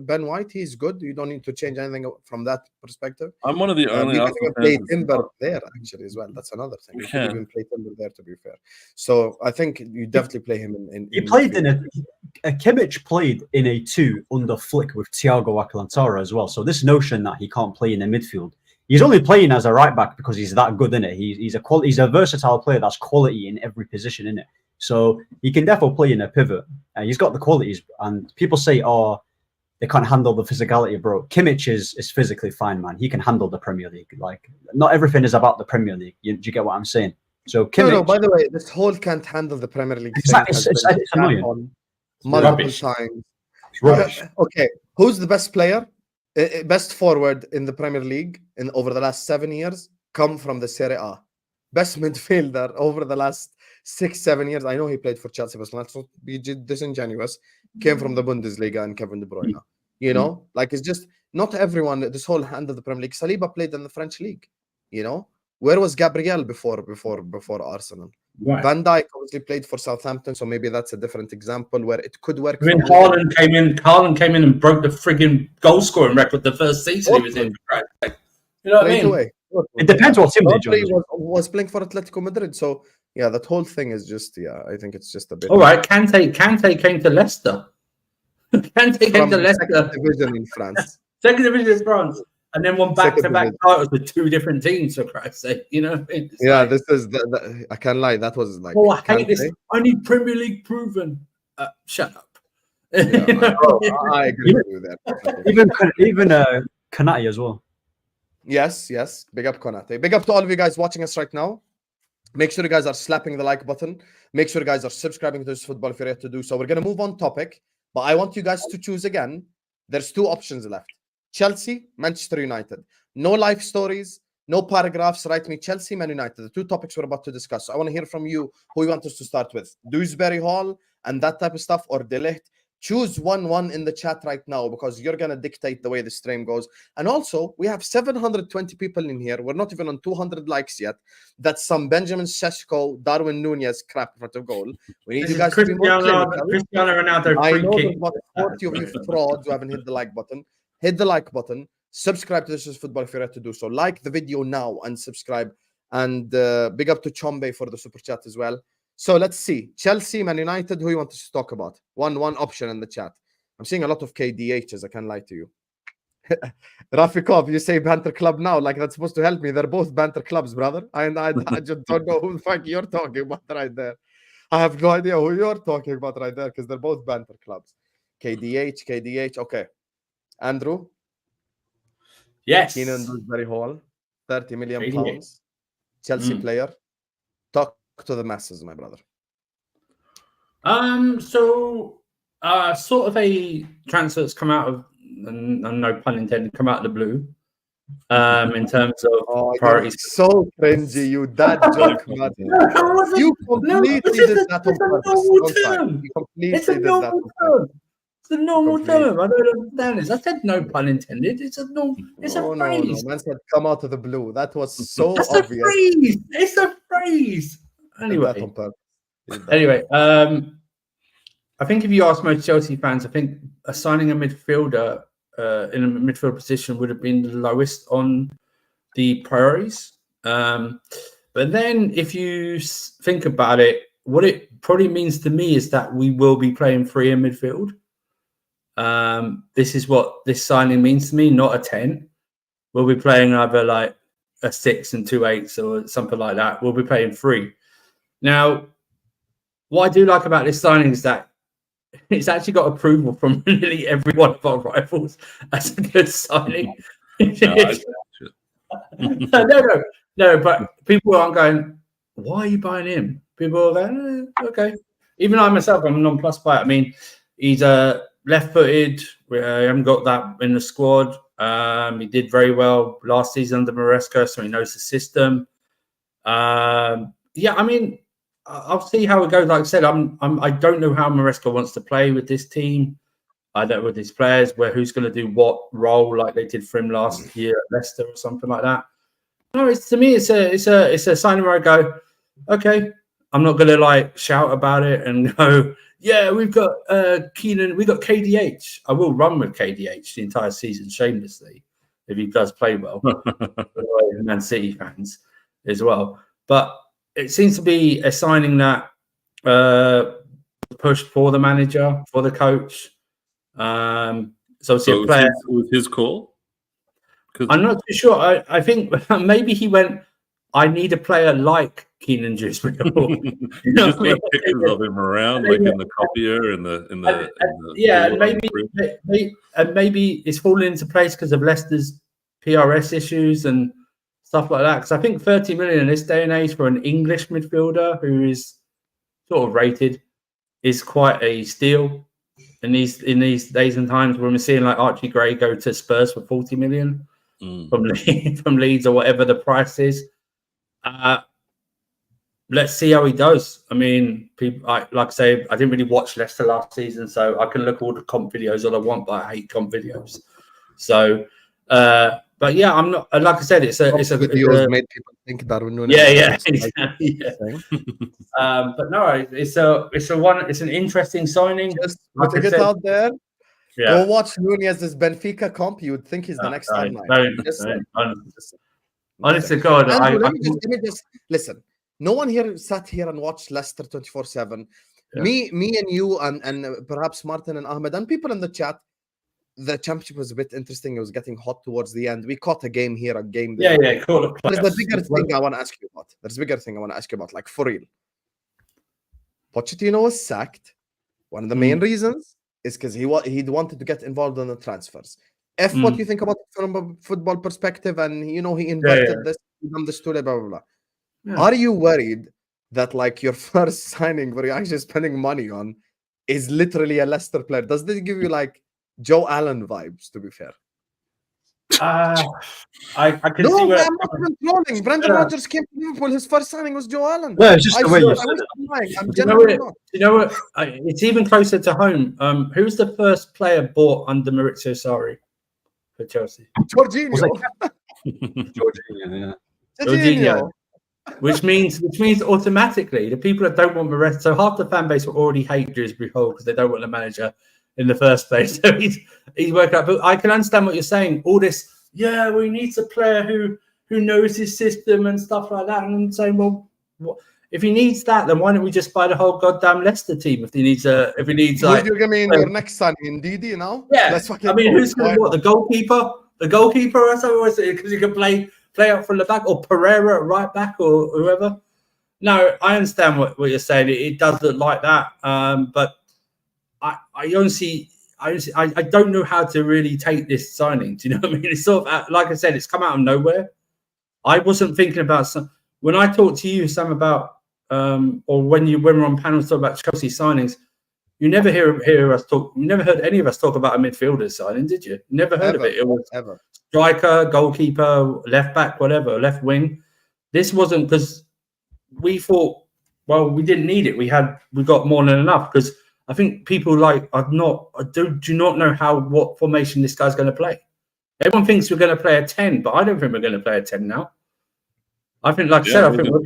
Ben White. He's good. You don't need to change anything from that perspective. I'm one of the only Arsenal play Timber there actually as well. That's another thing. You can even play Timber there, to be fair. So I think you definitely play him in he played in a Kimmich played in a 2 under Flick with Thiago Alcantara as well. So this notion that he can't play in the midfield He's only playing as a right back because he's that good in it. He's a versatile player that's quality in every position in it. So he can definitely play in a pivot. He's got the qualities. And people say, "Oh, they can't handle the physicality, bro." Kimmich is physically fine, man. He can handle the Premier League. Like, not everything is about the Premier League. Do you get what I'm saying? So Kimmich. No, by the way, this whole can't handle the Premier League. Exactly, it's annoying. Multiple times. It's rubbish. Okay, who's the best player, best forward in the Premier League over the last 7 years? Come from the Serie A. Best midfielder over the last 6-7 years. I know he played for Chelsea, but let's not be disingenuous. Came from the Bundesliga and Kevin De Bruyne. You know, like, it's just not everyone. This whole hand of the Premier League. Saliba played in the French league. You know, where was Gabriel before Arsenal? Right. Van Dijk obviously played for Southampton, so maybe that's a different example where it could work. I mean, Haaland came in and broke the frigging goal scoring record the first season he was in. Right? You know what I mean? It depends what team they join. Was playing for Atletico Madrid, so yeah, that whole thing is just I think it's just a bit. All right, Kante came to Leicester. Kante came to Leicester. Second division in France. Second division in France. And then won back-to-back titles with 2 different teams, for Christ's sake. You know what I mean? Yeah, like, this is I can't lie. That was like. Oh, I hate this. I need Premier League proven. Shut up. Yeah, I agree with you there. Even Konate as well. Yes. Big up Konate. Big up to all of you guys watching us right now. Make sure you guys are slapping the like button. Make sure you guys are subscribing to this football if you're yet to do so. We're going to move on topic, but I want you guys to choose again. There's 2 options left. Chelsea, Manchester United. No life stories, no paragraphs. Write me Chelsea, Man United. The 2 topics we're about to discuss. So I want to hear from you who you want us to start with. Dewsbury Hall and that type of stuff, or Ligt. Choose one in the chat right now because you're going to dictate the way the stream goes. And also, we have 720 people in here. We're not even on 200 likes yet. That's some Benjamin Sesko, Darwin Nunez crap in front of goal. We need you guys to be more clinical. Cristiano Ronaldo I know there's about 40 of you frauds who haven't hit the like button. Hit the like button. Subscribe to This Is Football if you're ready to do so. Like the video now and subscribe. And big up to Chombe for the super chat as well. So let's see. Chelsea, Man United, who you want us to talk about? One option in the chat. I'm seeing a lot of KDHs. I can't lie to you. Rafikov, you say banter club now. Like, that's supposed to help me. They're both banter clubs, brother. I just don't know who the fuck you're talking about right there. I have no idea who you're talking about right there because they're both banter clubs. KDH. Okay. Andrew? Yes. Keenan Dewsbury Hall. 30 million KDH. pounds. Chelsea player. Talk to the masses, my brother. So sort of a transfer that's come out of, and no pun intended, come out of the blue. In terms of priorities. So cringy, you dad joke, man. You completely did that on purpose. You completely did that on purpose. It's a normal term. I don't understand this. I said no pun intended. It's a normal. It's a phrase. No. Man said come out of the blue. That was so That's obvious. A phrase. It's a phrase. Anyway. I think if you ask most Chelsea fans, I think assigning a midfielder in a midfield position would have been the lowest on the priorities. But then if you think about it, what it probably means to me is that we will be playing 3 in midfield. This is what this signing means to me, not a 10. We'll be playing either like a 6 and 2 8s or something like that. We'll be playing 3. Now, what I do like about this signing is that it's actually got approval from nearly every one of our rivals as a good signing. No, but people aren't going, why are you buying him? People are going, okay. Even I myself, I'm nonplussed by it. I mean, he's left-footed. We haven't got that in the squad. He did very well last season under Maresca, so he knows the system. Yeah, I mean, I'll see how it goes. Like I said, I don't know how Maresca wants to play with this team. I don't know with his players, who's going to do what role, like they did for him last year at Leicester or something like that. No, to me, it's a signing where I go, okay, I'm not going to like shout about it and go, yeah, we've got Keenan, we've got KDH. I will run with KDH the entire season, shamelessly, if he does play well. Man City fans as well. But it seems to be a signing that pushed for the manager, for the coach. So obviously a player. Was his call? I'm not too sure. I think maybe he went, I need a player like Keenan Dewsbury. You just put pictures of him around, like in the copier and maybe it's fallen into place because of Leicester's PRS issues and stuff like that. Because I think 30 million in this day and age for an English midfielder who is sort of rated is quite a steal. In these days and times when we're seeing like Archie Gray go to Spurs for 40 million from Leeds or whatever the price is. Let's see how he does. I mean, like I say, I didn't really watch Leicester last season, so I can look at all the comp videos all I want, but I hate comp videos. So, but yeah, I'm not. Like I said, it's a videos made people think that we're doing. Yeah. But no, it's an interesting signing. Just putting it out there. Yeah. Go watch Nunez's Benfica comp. You would think he's the next timeline. Honest to God, let me just listen. No one here sat here and watched Leicester 24/7. Yeah. Me and you and perhaps Martin and Ahmed and people in the chat. The championship was a bit interesting. It was getting hot towards the end. We caught a game here, a game there. Yeah, cool. There's a bigger thing I want to ask you about. Like, for real. Pochettino was sacked. One of the main reasons is because he wanted to get involved in the transfers. What you think about it from a football perspective, and he inverted this, he done this, blah, blah, blah. Yeah. Are you worried that like your first signing where you're actually spending money on is literally a Leicester player? Does this give you like Joe Allen vibes, to be fair? I can see where I'm not even trolling. Brendan Rodgers came to Liverpool. His first signing was Joe Allen. No, it's just the way you said it. You know what? It's even closer to home. Who's the first player bought under Maurizio Sarri for Chelsea? Jorginho. Jorginho. Which means automatically the people that don't want Maurizio, so half the fan base will already hate Dewsbury Hall because they don't want the manager in the first place. So he's working out. But I can understand what you're saying. All this, we need a player who knows his system and stuff like that. And I'm saying, well, if he needs that, then why don't we just buy the whole goddamn Leicester team? If he needs like, you're gonna mean your next son in DD now? Yeah, who's gonna the goalkeeper? The goalkeeper or something? Because you can play up from the back, or Pereira at right back, or whoever. No, I understand what you're saying. It does look like that, but I honestly, I don't know how to really take this signing. Do you know what I mean? It's sort of like I said, it's come out of nowhere. I wasn't thinking about when I talked to you, Sam, about or when we're on panels talk about Chelsea signings. You never hear us talk. You never heard any of us talk about a midfielder signing, did you? Never heard of it. It was ever striker, goalkeeper, left back, whatever, left wing. This wasn't because we thought, well, we didn't need it. We got more than enough because I think people do not know what formation this guy's going to play. Everyone thinks we're going to play a 10, but I don't think we're going to play a 10 now. I think, like I said, I think we're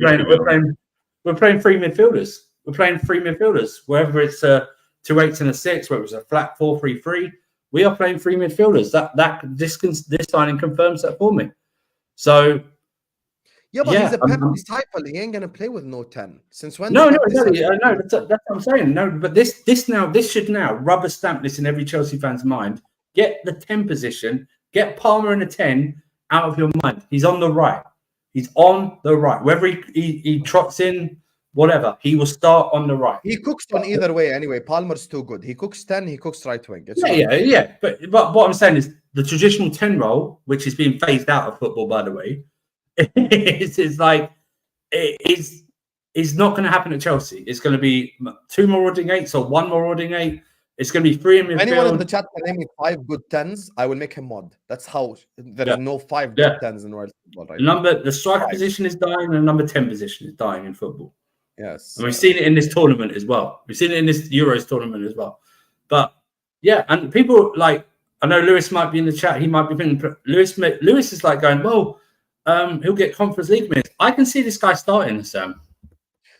playing three midfielders. We're playing three midfielders, whether it's a 2 8s and a 6, whether it's a flat 4-3-3. We are playing three midfielders. This signing confirms that for me. So, but he's a Pep disciple. He ain't gonna play with no 10. Since when? No, that's what I'm saying. No, but this should now rubber stamp this in every Chelsea fan's mind. Get the 10 position. Get Palmer in the 10 out of your mind. He's on the right. Whether he trots in. Whatever, he will start on the right. He cooks on either way anyway. Palmer's too good. He cooks 10, he cooks right wing. Yeah. But what I'm saying is the traditional 10 role, which is being phased out of football, by the way, is not going to happen at Chelsea. It's going to be 2 more Ording 8s or 1 more Ording 8. It's going to be 3 in midfield. Anyone in the chat can name me 5 good 10s, I will make him mod. That's how there is no 5 good 10s in world football right now. The striker position is dying, and the number 10 position is dying in football. Yes, and we've seen it in this tournament as well. We've seen it in this Euros tournament as well. But yeah, and people like, I know Lewis might be in the chat. He might be thinking Lewis is like going, well, he'll get Conference League minutes. I can see this guy starting, Sam.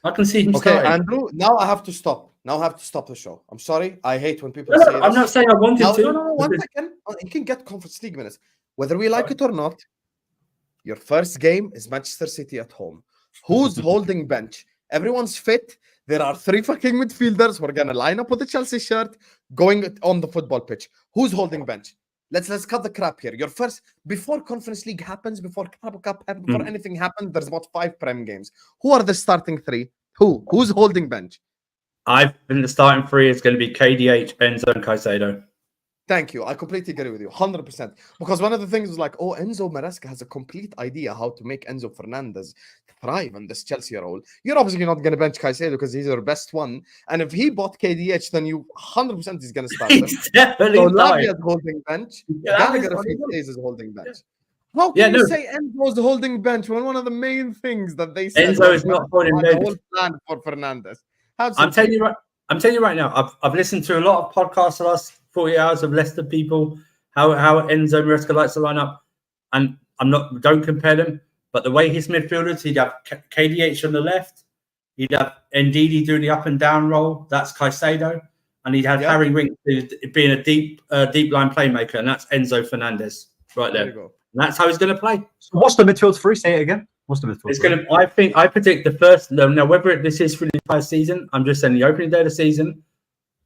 I can see him starting. Okay, Andrew. Now I have to stop. The show. I'm sorry. I hate when people say this. I'm not saying I wanted to. No, 1 second. You can get Conference League minutes, whether we like it or not. Your first game is Manchester City at home. Who's holding bench? Everyone's fit. There are 3 fucking midfielders. We're going to line up with the Chelsea shirt going on the football pitch. Who's holding bench? let's cut the crap here. Your first, before Conference League happens, before Carabao Cup happens, before anything happens, there's about 5 Prem games. Who are the starting 3? Who's holding bench? I've been the starting 3 is going to be KDH, Enzo, and Caicedo. Thank you. I completely agree with you, 100%. Because one of the things was like, oh, Enzo Maresca has a complete idea how to make Enzo Fernandez thrive in this Chelsea role. You're obviously not going to bench Caicedo because he's your best one. And if he bought KDH, then you 100% is going to start him. He's definitely So starting. Lavia's holding bench. Yeah, Gallagher, if he stays, is holding bench. How can you say Enzo's holding bench when one of the main things that they said Enzo is not holding bench. The whole plan for Fernandez. I'm telling you right now. I've listened to a lot of podcasts the last 40 hours of Leicester people, how Enzo Maresca likes to line up, and don't compare them, but the way his midfielders, he'd have KDH on the left, he'd have Ndidi doing the up and down role, that's Caicedo, and he'd have Harry Winks being a deep line playmaker, and that's Enzo Fernandez right there. And that's how he's going to play. So what's the midfield 3? Say it again. What's the midfield? It's going to. I predict the first. Now, whether this is for the entire season, I'm just saying the opening day of the season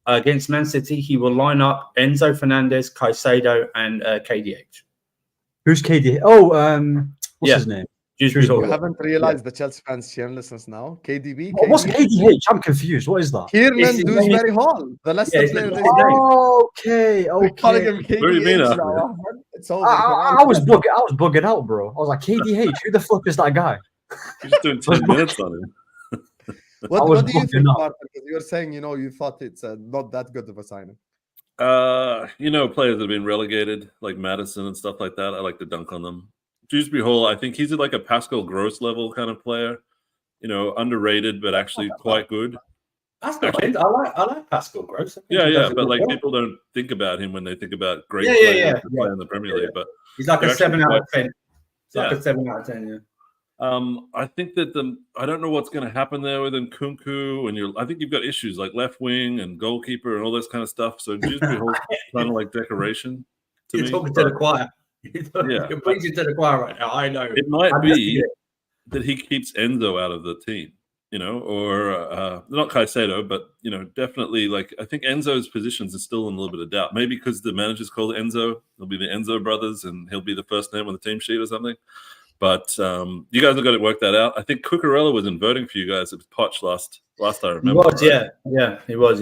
against Man City, he will line up Enzo Fernandez, Caicedo, and KDH. Who's KDH? Oh, what's his name? You haven't realized the Chelsea fans cheering listeners now. KDB. What's KDH? I'm confused. What is that? Kiernan Dewsbury Hall, the Leicester player. Okay. We're calling him KDH. What do you mean? It's over. I was bugging out, bro. I was like, KDH. Who the fuck is that guy? You're just doing 10 minutes on him. What do you think, Martin? Because you were saying, you thought it's not that good of a signing. Players that have been relegated, like Madison and stuff like that. I like to dunk on them. Dewsbury Hall, I think he's like a Pascal Gross level kind of player. Underrated, but actually quite good. That's not it. I like Pascal Gross. Yeah, but like people don't think about him when they think about great players to play in the Premier League. But he's like a 7 out of 10. Like a 7 out of 10, yeah. I think that I don't know what's going to happen there with Nkunku, and I think you've got issues like left wing and goalkeeper and all this kind of stuff. So Dewsbury Hall's kind of like decoration to me. You're talking to the choir. You're preaching to the choir right now. I know. It might be that he keeps Enzo out of the team, or not Caicedo, but definitely like I think Enzo's positions are still in a little bit of doubt. Maybe because the manager's called Enzo, it'll be the Enzo brothers, and he'll be the first name on the team sheet or something. But you guys have got to work that out. I think Cucurella was inverting for you guys. It was Poch last I remember. He was, right? He was.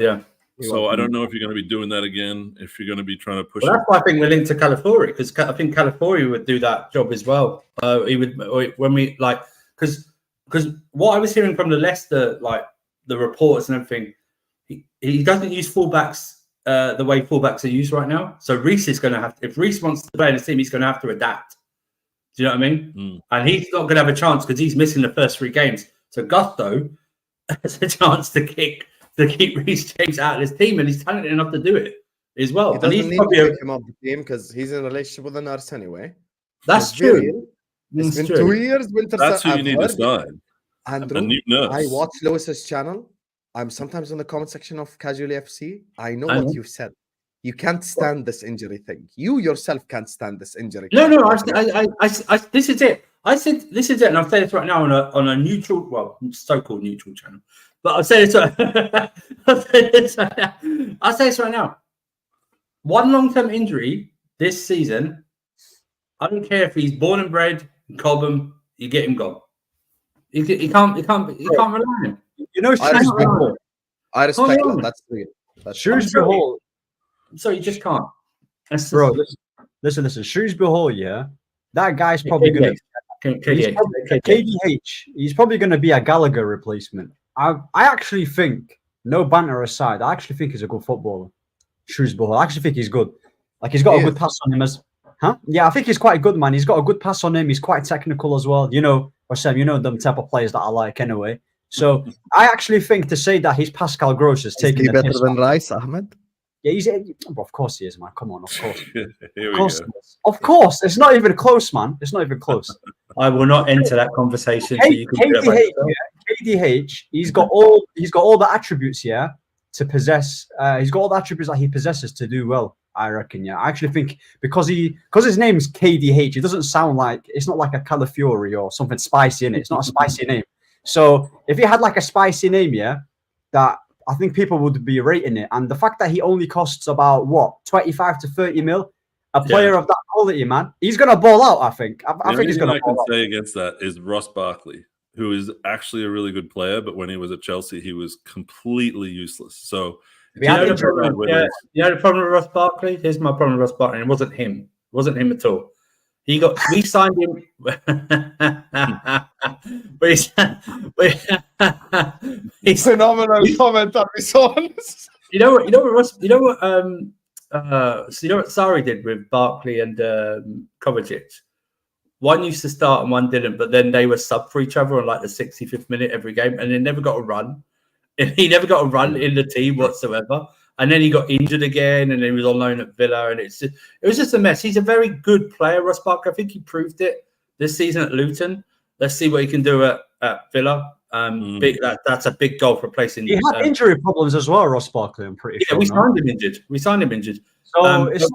So I don't know if you're going to be doing that again. If you're going to be trying to push. Well, that's why I think we're linked to Calafiori, because I think Calafiori would do that job as well. He would when we because what I was hearing from the Leicester, like the reports and everything, he doesn't use fullbacks the way fullbacks are used right now. So Reece is going to have, if Reece wants to play in the team, he's going to have to adapt. Do you know what I mean? And he's not going to have a chance because he's missing the first 3 games. So Gusto has a chance to keep Reece James out of his team, and he's talented enough to do it as well. He doesn't need to take him off the team because he's in a relationship with a nurse anyway. That's true. It's been 2 years. That's who you need to sign. Andrew, a new nurse. I watch Lewis's channel. I'm sometimes in the comment section of Casually FC. I know what you've said. You can't stand this injury thing. You yourself can't stand this injury. No. This is it. I said this is it, and I'll say this right now on a neutral, well, so-called neutral channel. But I'll say this. I'll say this right now. One long-term injury this season. I don't care if he's born and bred in Cobham. You get him gone. You can't rely on him. I respect that. That's real. Shrewsbury Hall. So you just can't. Bro, listen. Shrewsbury Hall, that guy's probably going to KDH. He's probably going to be a Gallagher replacement. I actually think, no banter aside, I actually think he's a good footballer. Shrewsbury Hall. I actually think he's good. Like he's got a good pass on him Yeah, I think he's quite good, man. He's got a good pass on him. He's quite technical as well. Them type of players that I like anyway. So I actually think to say that he's Pascal Gross is taking better than Rice, Ahmed. Yeah, of course he is, man. Come on, of course. Of course. It's not even close, man. It's not even close. I will not enter that conversation. KDH, he's got all the attributes to possess. He's got all the attributes that he possesses to do well, I reckon. I actually think because his name's KDH, it doesn't sound like, it's not like a Calafiori or something spicy in it. It's not a spicy name. So if he had like a spicy name, that I think people would be rating it. And the fact that he only costs about 25 to 30 mil, a player of that quality, man. He's going to ball out, I think. I think he's going to ball out. The only thing I can say against that is Ross Barkley, who is actually a really good player, but when he was at Chelsea, he was completely useless. So, you know the problem with Ross Barkley? Here's my problem with Ross Barkley. It wasn't him. It wasn't him at all. We signed him. He's phenomenal comment on this one. You know what Sarri did with Barkley and Kovacic? One used to start and one didn't, but then they were sub for each other on like the 65th minute every game, and they never got a run. He never got a run in the team whatsoever. And then he got injured again, and he was on loan at Villa, and it was just a mess. He's a very good player, Ross Barkley. I think he proved it this season at Luton. Let's see what he can do at Villa. That's a big goal for replacing. He had injury problems as well, Ross Barkley. I'm pretty sure. We signed him injured. So it's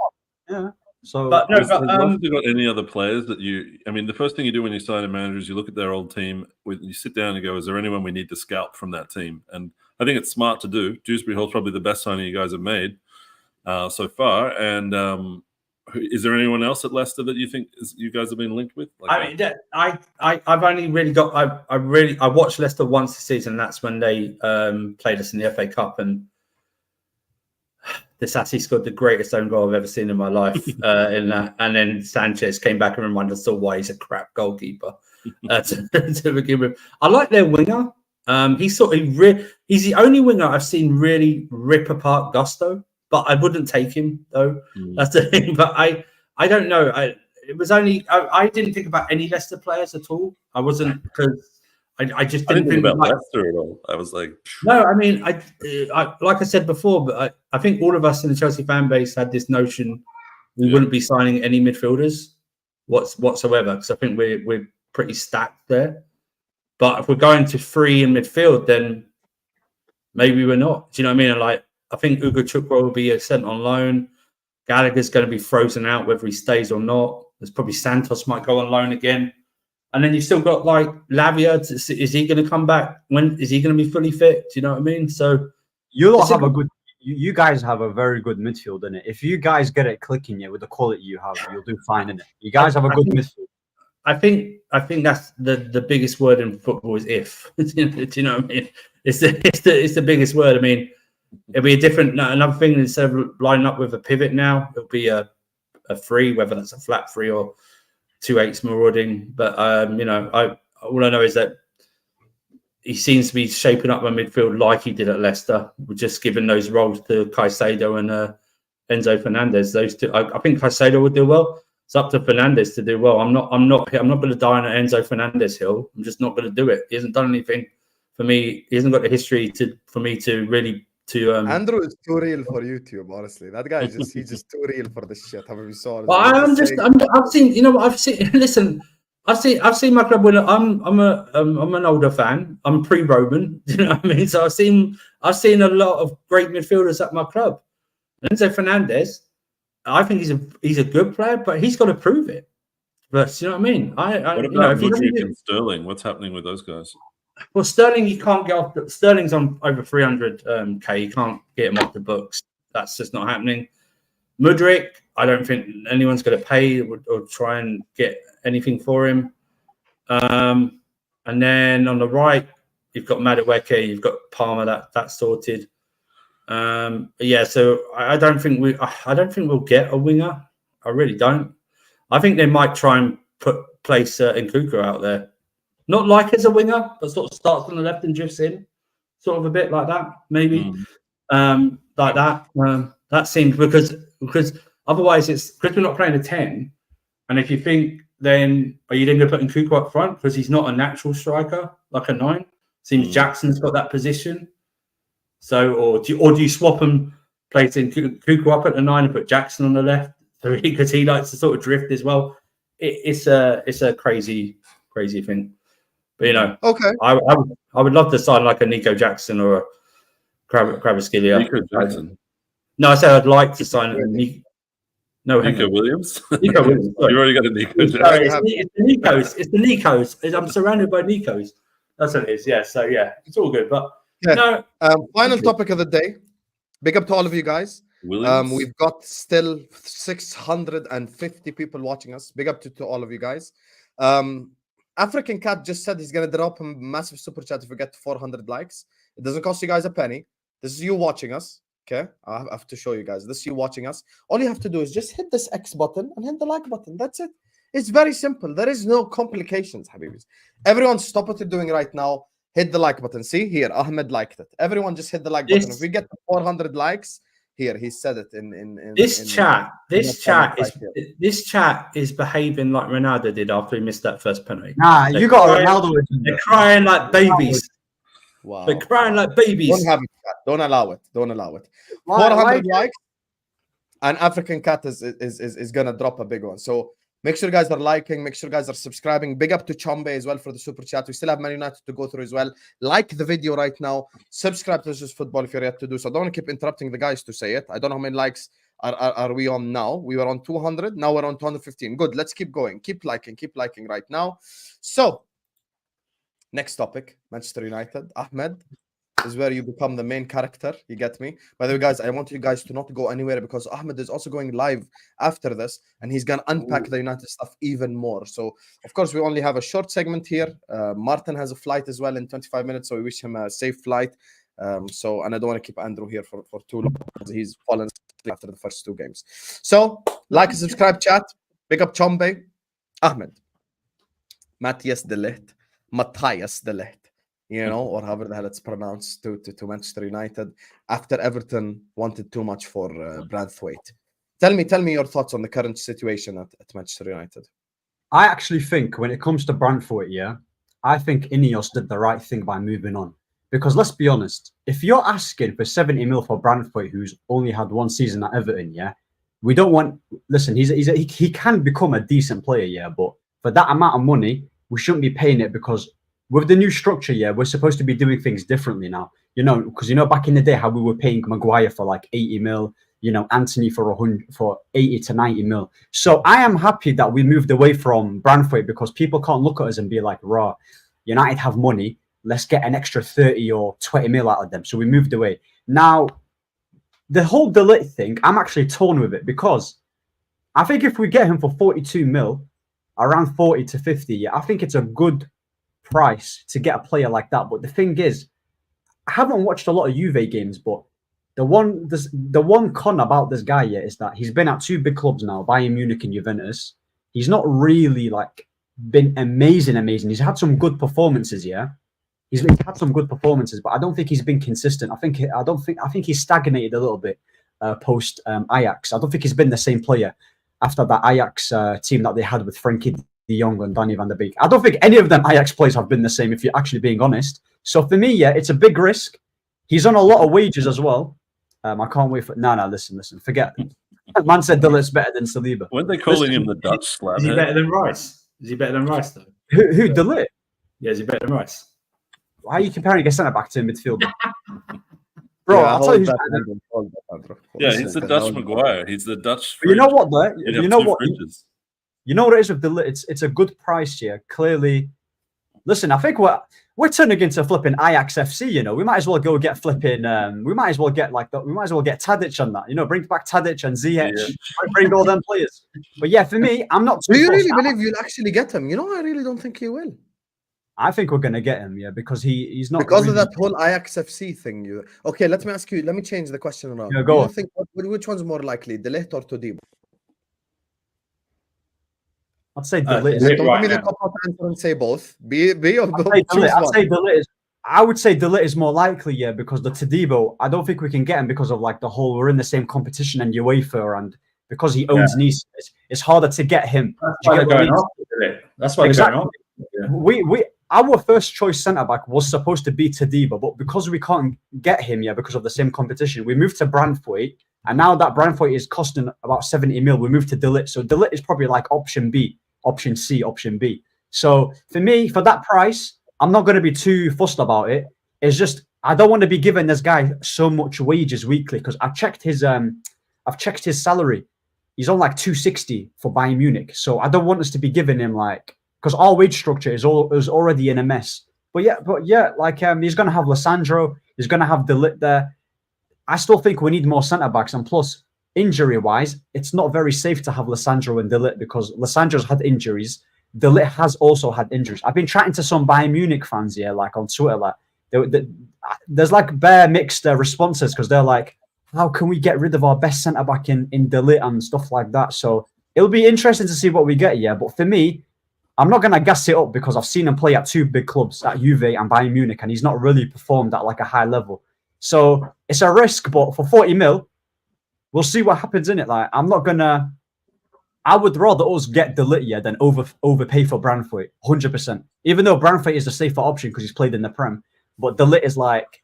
yeah. So, but no, have you got any other players that you? I mean, the first thing you do when you sign a manager is you look at their old team. You sit down and go, "Is there anyone we need to scalp from that team?" And I think it's smart to do. Dewsbury Hall's probably the best signing you guys have made so far. And is there anyone else at Leicester that you think you guys have been linked with? I've only really got. I watched Leicester once this season. And that's when they played us in the FA Cup, and Disasi scored the greatest own goal I've ever seen in my life in that. And then Sanchez came back and reminded us all why he's a crap goalkeeper to begin with. I like their winger. He's the only winger I've seen really rip apart Gusto, but I wouldn't take him though. That's the thing. But I don't know. I didn't think about any Leicester players at all. I wasn't because I just didn't think about Leicester at all. I was like, no. I mean, I like I said before, but I think all of us in the Chelsea fan base had this notion we wouldn't be signing any midfielders whatsoever, because I think we're pretty stacked there. But if we're going to 3 in midfield, then maybe we're not. Do you know what I mean? And like, I think Ugo Chukwu will be sent on loan. Gallagher's going to be frozen out whether he stays or not. There's probably Santos might go on loan again. And then you've still got like Lavia. Is he going to come back? When is he going to be fully fit? Do you know what I mean? So you guys have a very good midfield in it. If you guys get it clicking with the quality you have, you'll do fine in it. You guys have a good midfield. I think that's the biggest word in football is if. Do you know what I mean? It's the biggest word. I mean, it'll be a different another thing. Instead of lining up with a pivot now, it'll be a 3, whether that's a flat 3 or 2/8 marauding. But all I know is that he seems to be shaping up my midfield like he did at Leicester. We're just giving those roles to Caicedo and Enzo Fernandez. Those two, I think Caicedo would do well. It's up to Fernandez to do well. I'm not going to die on an Enzo Fernandez hill. I'm just not going to do it. He hasn't done anything for me. He hasn't got the history for me to really. Andrew is too real for YouTube. Honestly, that guy he's just too real for this shit. Have you saw? Well, I've seen. You know what I've seen? Listen, I've seen my club winner. I'm an older fan. I'm pre-Roman. You know what I mean? So I've seen a lot of great midfielders at my club. Enzo Fernandez. I think he's a good player, but he's got to prove it. But you know what I mean? What about Mudryk and Sterling? What's happening with those guys? Well, Sterling, you can't get off. Sterling's on over 300k. You can't get him off the books. That's just not happening. Mudryk, I don't think anyone's going to pay or try and get anything for him. And then on the right, you've got Madueke, you've got Palmer. That's sorted. So I don't think we'll get a winger. I really don't. I think they might try and place Nkunku out there, not like as a winger, but sort of starts on the left and drifts in, sort of a bit like that, maybe, like that. That seems because otherwise it's because we're not playing a 10, and if you think then are you then going to put Nkunku up front because he's not a natural striker like a 9? Seems Jackson's got that position. So, or do you swap and place Nkunku up at the 9 and put Jackson on the left because he likes to sort of drift as well? It's a crazy thing. But okay. I would love to sign like a Nico Jackson or a Kvaratskhelia. Nico Jackson. No, I said I'd like to sign a Nico. No, Nico Williams. Nico Williams. You already got a Nico Jackson. Sorry, it's the Nikos. I'm surrounded by Nikos. That's what it is. Yeah. So yeah, it's all good. But final topic of the day. Big up to all of you guys. Williams. We've got still 650 people watching us. Big up to all of you guys. African Cat just said he's going to drop a massive super chat if we get to 400 likes. It doesn't cost you guys a penny. This is you watching us. Okay, I have to show you guys. This is you watching us. All you have to do is just hit this X button and hit the like button. That's it. It's very simple. There is no complications, Habibis. Everyone stop what you're doing right now. Hit the like button. See here, Ahmed liked it. Everyone just hit the like button. If we get to 400 likes, here he said it in this chat is behaving like Ronaldo did after he missed that first penalty. Nah, you got Ronaldo. They're crying like babies. Wow. They're crying like babies. Don't have it, chat. Don't allow it. Don't allow it. 400 likes, and African Cat is gonna drop a big one. So make sure you guys are liking. Make sure you guys are subscribing. Big up to Chombe as well for the super chat. We still have Man United to go through as well. Like the video right now. Subscribe to This Is Football if you're yet to do so. I don't want to keep interrupting the guys to say it. I don't know how many likes are we on now. We were on 200. Now we're on 215. Good. Let's keep going. Keep liking right now. So next topic, Manchester United. Ahmed, is where you become the main character. You get me? By the way, guys, I want you guys to not go anywhere because Ahmed is also going live after this and he's going to unpack the United stuff even more. So, of course, we only have a short segment here. Martin has a flight as well in 25 minutes, so we wish him a safe flight. And I don't want to keep Andrew here for too long because he's fallen asleep after the first two games. So, like and subscribe, chat. Big up Chombe, Ahmed, Matthias de Ligt, you know, or however the hell it's pronounced, to Manchester United after Everton wanted too much for Branthwaite. Tell me your thoughts on the current situation at Manchester United. I actually think when it comes to Branthwaite, I think Ineos did the right thing by moving on. Because let's be honest, if you're asking for 70 mil for Branthwaite, who's only had one season at Everton, we don't want. Listen, he can become a decent player, but for that amount of money, we shouldn't be paying it because with the new structure, we're supposed to be doing things differently now. You know, because back in the day how we were paying Maguire for like 80 mil, Anthony for 80 to 90 mil. So I am happy that we moved away from Branthwaite because people can't look at us and be like, raw, United have money, let's get an extra 30 or 20 mil out of them. So we moved away. Now, the whole De Ligt thing, I'm actually torn with it because I think if we get him for 42 mil, around 40 to 50, I think it's a good price to get a player like that. But the thing is, I haven't watched a lot of Juve games, but the one con about this guy is that he's been at two big clubs now, Bayern Munich and Juventus. He's not really been amazing. He's had some good performances, He's had some good performances, but I don't think he's been consistent. I think he's stagnated a little bit post Ajax. I don't think he's been the same player after that Ajax team that they had with Frenkie de Jong and Danny van der Beek. I don't think any of them Ajax players have been the same, if you're actually being honest. So for me, it's a big risk. He's on a lot of wages as well. I can't wait for. No, listen. Forget. Man said De Ligt's better than Saliba. Weren't they calling him the Dutch slab? Is he better than Rice? Is he better than Rice though? Who De Ligt? Yeah, is he better than Rice? Why are you comparing a centre back to a midfielder? Bro, I'll tell you who's better than. He's the Dutch Maguire. He's the Dutch. You know what, though? You know what? You know what it is with De Ligt? It's a good price here. Clearly, listen, I think we're turning into flipping Ajax FC. We might as well go get flipping. We might as well get Tadic on that. Bring back Tadic and Ziyech. Bring all them players. But for me, I'm not. Do you really believe you'll actually get him? I really don't think you will. I think we're gonna get him, because he's not because really... of that whole Ajax FC thing. Okay, let me ask you. Let me change the question around. Yeah, go on. Think which one's more likely, De Ligt or Todibo? I'd say De Ligt. Don't give me the cop-out answer and say both. Be of both. I would say De Ligt is more likely, because the Todibo, I don't think we can get him because of the whole we're in the same competition and UEFA, and because he owns Nice, it's harder to get him. That's why exactly. Our first choice centre back was supposed to be Todibo, but because we can't get him because of the same competition, we moved to Branthwaite, and now that Branthwaite is costing about 70 mil, we moved to De Ligt. So De Ligt is probably option B, option C, option B. So for me, for that price, I'm not going to be too fussed about it. It's just I don't want to be giving this guy so much wages weekly because I've checked his salary. He's on 260 for Bayern Munich, so I don't want us to be giving him because our wage structure is already in a mess. But he's going to have Lissandro. He's going to have De Ligt there. I still think we need more centre backs, and plus injury wise, it's not very safe to have Lissandro and Ligt because Lissandro's had injuries. Ligt has also had injuries. I've been chatting to some Bayern Munich fans here, like on Twitter, like there's like bare mixed responses because they're like, how can we get rid of our best centre back in Ligt and stuff like that? So it'll be interesting to see what we get here. But for me, I'm not going to gas it up because I've seen him play at two big clubs, at Juve and Bayern Munich, and he's not really performed at like a high level. So it's a risk, but for 40 mil, we'll see what happens in it. Like, I'm not going to... I would rather us get Ligt than overpay for Branthwaite, 100%. Even though Branthwaite is the safer option because he's played in the Prem. But Ligt is like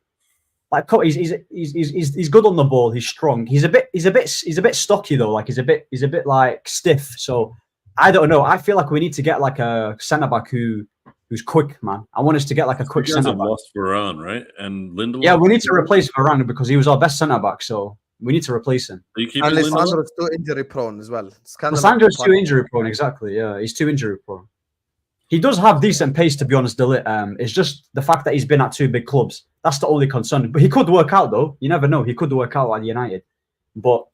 he's good on the ball. He's strong. He's a bit stocky though. Like he's a bit like stiff. So I don't know. I feel like we need to get like a centre back who's quick, man. I want us to get like a quick centre back. Lost Varane, right? And Lindelof. Yeah, we need to replace Varane because he was our best centre back. So we need to replace him. Are you keeping and Lindelof? Lissandro's too injury prone as well. Lissandro's too injury prone. Exactly. Yeah, he's too injury prone. He does have decent pace, to be honest, Ligt. It's just the fact that he's been at two big clubs. That's the only concern. But he could work out, though. You never know. He could work out at United. But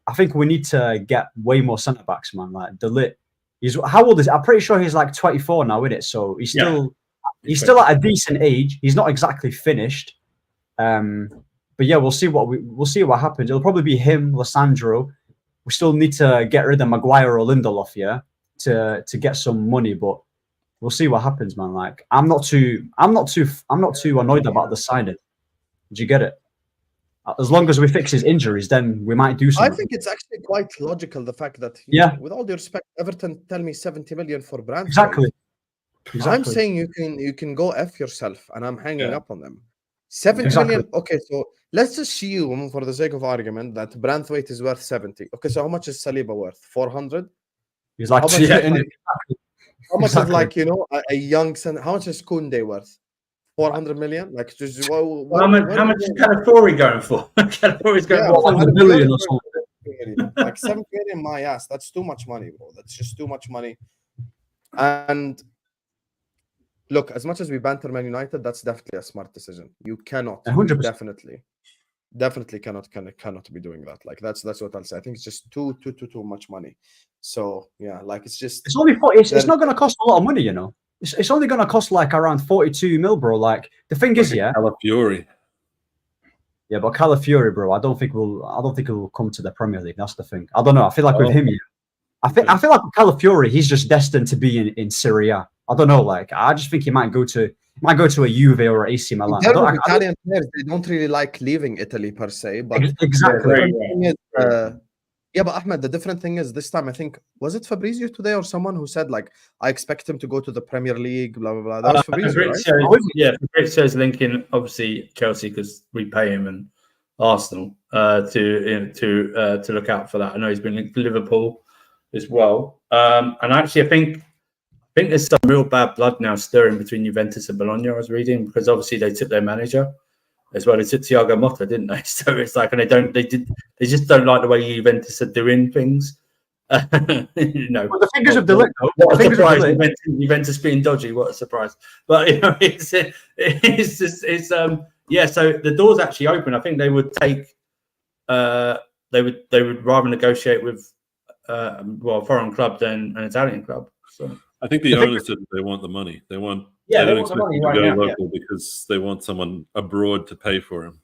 I think we need to get way more centre-backs, man. Like, Ligt, how old is he? I'm pretty sure he's like 24 now, isn't it? So he's still at a decent age. He's not exactly finished. But yeah, we'll see what happens. It'll probably be him, Lissandro. We still need to get rid of Maguire or Lindelof, yeah, to get some money, but we'll see what happens, man. Like, I'm not too annoyed about the signing. Did you get it? As long as we fix his injuries, then we might do something. I think it's actually quite logical, the fact that, with all due respect, Everton tell me 70 million for Branthwaite. Exactly. I'm saying you can go F yourself, and I'm hanging up on them. 70 million. Okay, so let's assume, for the sake of argument, that Branthwaite is worth 70. Okay, so how much is Saliba worth? 400? He's like, how much is like, a young son? How much is Koundé worth? 400 million? Like, just how much is Calafiori going for? Calafiori's going for 100 million or something. Like 70 million, my ass. That's too much money, bro. That's just too much money. And look, as much as we banter Man United, that's definitely a smart decision. You cannot 100%. definitely cannot be doing that. Like that's what I'll say. I think it's just too much money. So yeah, like it's only 40. It's not going to cost a lot of money, you know. It's only going to cost like around 42 mil, bro. Like the thing is, Calafiori. Yeah, but Calafiori, bro, I don't think he'll come to the Premier League. That's the thing. I don't know. I feel like with him, I feel like with Calafiori, he's just destined to be in Serie A. I don't know. Like I just think he might go to a Juve or AC Milan. Italian players, they don't really like leaving Italy per se, but exactly. Yeah, but Ahmed, the different thing is this time, I think, was it Fabrizio today or someone who said, like, I expect him to go to the Premier League, blah, blah, blah. That was Fabrizio, right? Yeah, Fabrizio's linking, obviously, Chelsea, because we pay him, and Arsenal to look out for that. I know he's been linked to Liverpool as well. And actually, I think there's some real bad blood now stirring between Juventus and Bologna, I was reading, because obviously they took their manager as well. They took Thiago Motta, didn't they? So it's like, and they just don't like the way Juventus are doing things. Well, the fingers of the Ligt, what a surprise! Juventus being dodgy. What a surprise! But it's So the door's actually open. I think they would take. They would rather negotiate with a foreign club than an Italian club. So I think the owners said they want the money. They don't expect the money him to right go now, local because they want someone abroad to pay for him.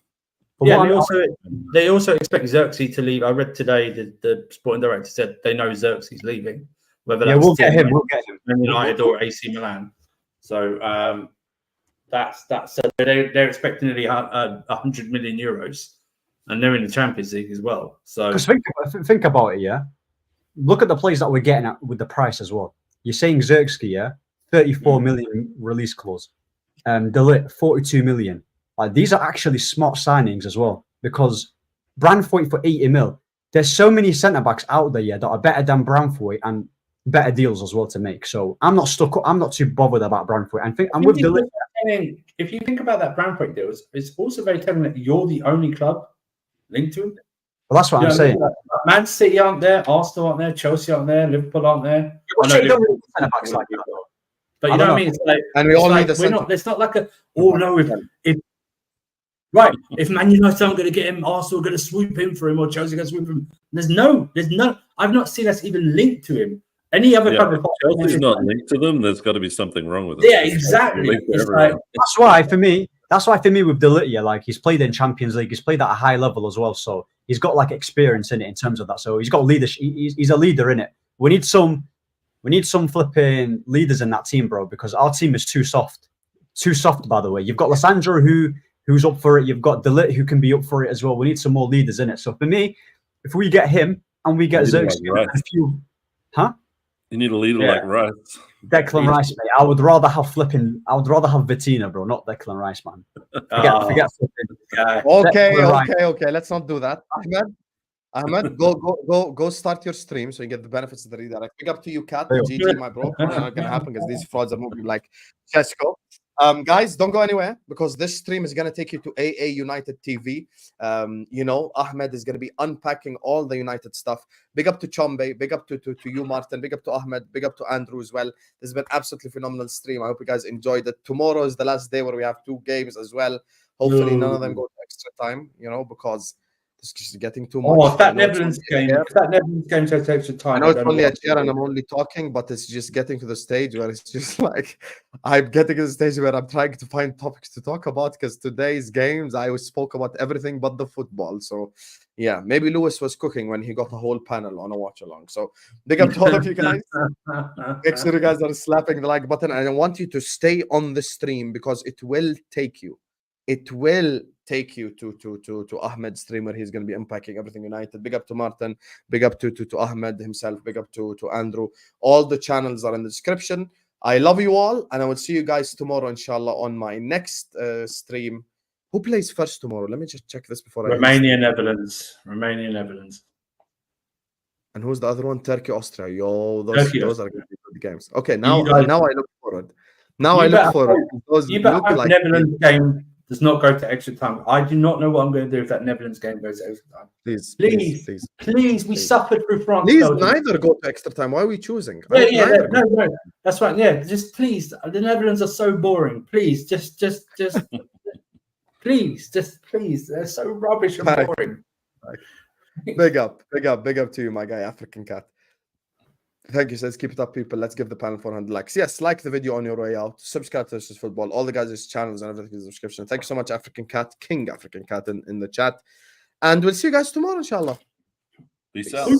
They also expect Xerxes to leave. I read today that the sporting director said they know Xerxes leaving. Whether that's we'll get him. Man United or AC Milan. So that's they're expecting nearly 100 million euros, and they're in the Champions League as well. So because think about it, yeah. Look at the players that we're getting at with the price as well. You're saying Xerxes, 34 million release clause, Ligt 42 million. Like these are actually smart signings as well, because Branthwaite for 80 mil. There's so many centre backs out there, that are better than Branthwaite and better deals as well to make. So I'm not too bothered about Branthwaite. I'm with Ligt. If you think about that Branthwaite deal, it's also very telling that you're the only club linked to him. Well, that's what I'm saying. Man City aren't there, Arsenal aren't there, Chelsea aren't there, Liverpool aren't there. But you know what I mean? It's like, and we all need the It's not like if right, if Man United aren't going to get him, Arsenal are going to swoop in for him, or Chelsea are going to swoop him. There's no. I've not seen us even linked to him. Any other Yeah, club of Chelsea's not linked to them. There's got to be something wrong with it. Yeah, exactly. It's like, that's why for me with Ligt, like he's played in Champions League, he's played at a high level as well, so he's got like experience in it in terms of that. So he's got leadership. He's a leader in it. We need some flipping leaders in that team, bro, because our team is too soft. Too soft, by the way. You've got Lissandro who's up for it. You've got Ligt who can be up for it as well. We need some more leaders in it. So for me, if we get him and we get Xerxes, you need a leader like Rice. Declan Rice, mate. I would rather have Vitina, bro, not Declan Rice, man. Forget flipping. Okay. Let's not do that. Ahmed, go start your stream so you get the benefits of the redirect. Big up to you, Kat. GG, my bro. It's not gonna happen because these frauds are moving like Cesco. Guys, don't go anywhere because this stream is gonna take you to AA United TV. Ahmed is gonna be unpacking all the United stuff. Big up to Chombe, big up to you, Martin, big up to Ahmed, big up to Andrew as well. This has been absolutely phenomenal stream. I hope you guys enjoyed it. Tomorrow is the last day where we have 2 games as well. Hopefully none of them go to extra time, because it's just getting too much. Oh, if that Netherlands game takes extra time. I know it's only a chair and I'm only talking, but it's just getting to the stage where it's just like I'm getting to the stage where I'm trying to find topics to talk about because today's games I spoke about everything but the football. So yeah, maybe Lewis was cooking when he got a whole panel on a watch along. So big up to all of you guys. Make sure you guys are slapping the like button, and I want you to stay on the stream because it will take you. It will take you to Ahmed's stream where he's going to be unpacking everything United. Big up to Martin. Big up to Ahmed himself. Big up to Andrew. All the channels are in the description. I love you all, and I will see you guys tomorrow, inshallah, on my next stream. Who plays first tomorrow? Let me just check this before Romania, Netherlands. And who's the other one? Turkey, Austria. Yo, those are going to be good games. Okay, now I look forward. Those look like Netherlands game does not go to extra time. I do not know what I'm going to do if that Netherlands game goes to extra time. Please. We suffered through France. Please, neither go to extra time. Why are we choosing? No. That's right. Yeah, just please. The Netherlands are so boring. Please, just please. They're so rubbish and boring. Big up to you, my guy, African Cat. Thank you, says. Keep it up, people. Let's give the panel 400 likes. Yes, like the video on your way out. Subscribe to This Is Football. All the guys' channels and everything in the description. Thank you so much, African Cat, King African Cat in the chat. And we'll see you guys tomorrow, inshallah. Peace out.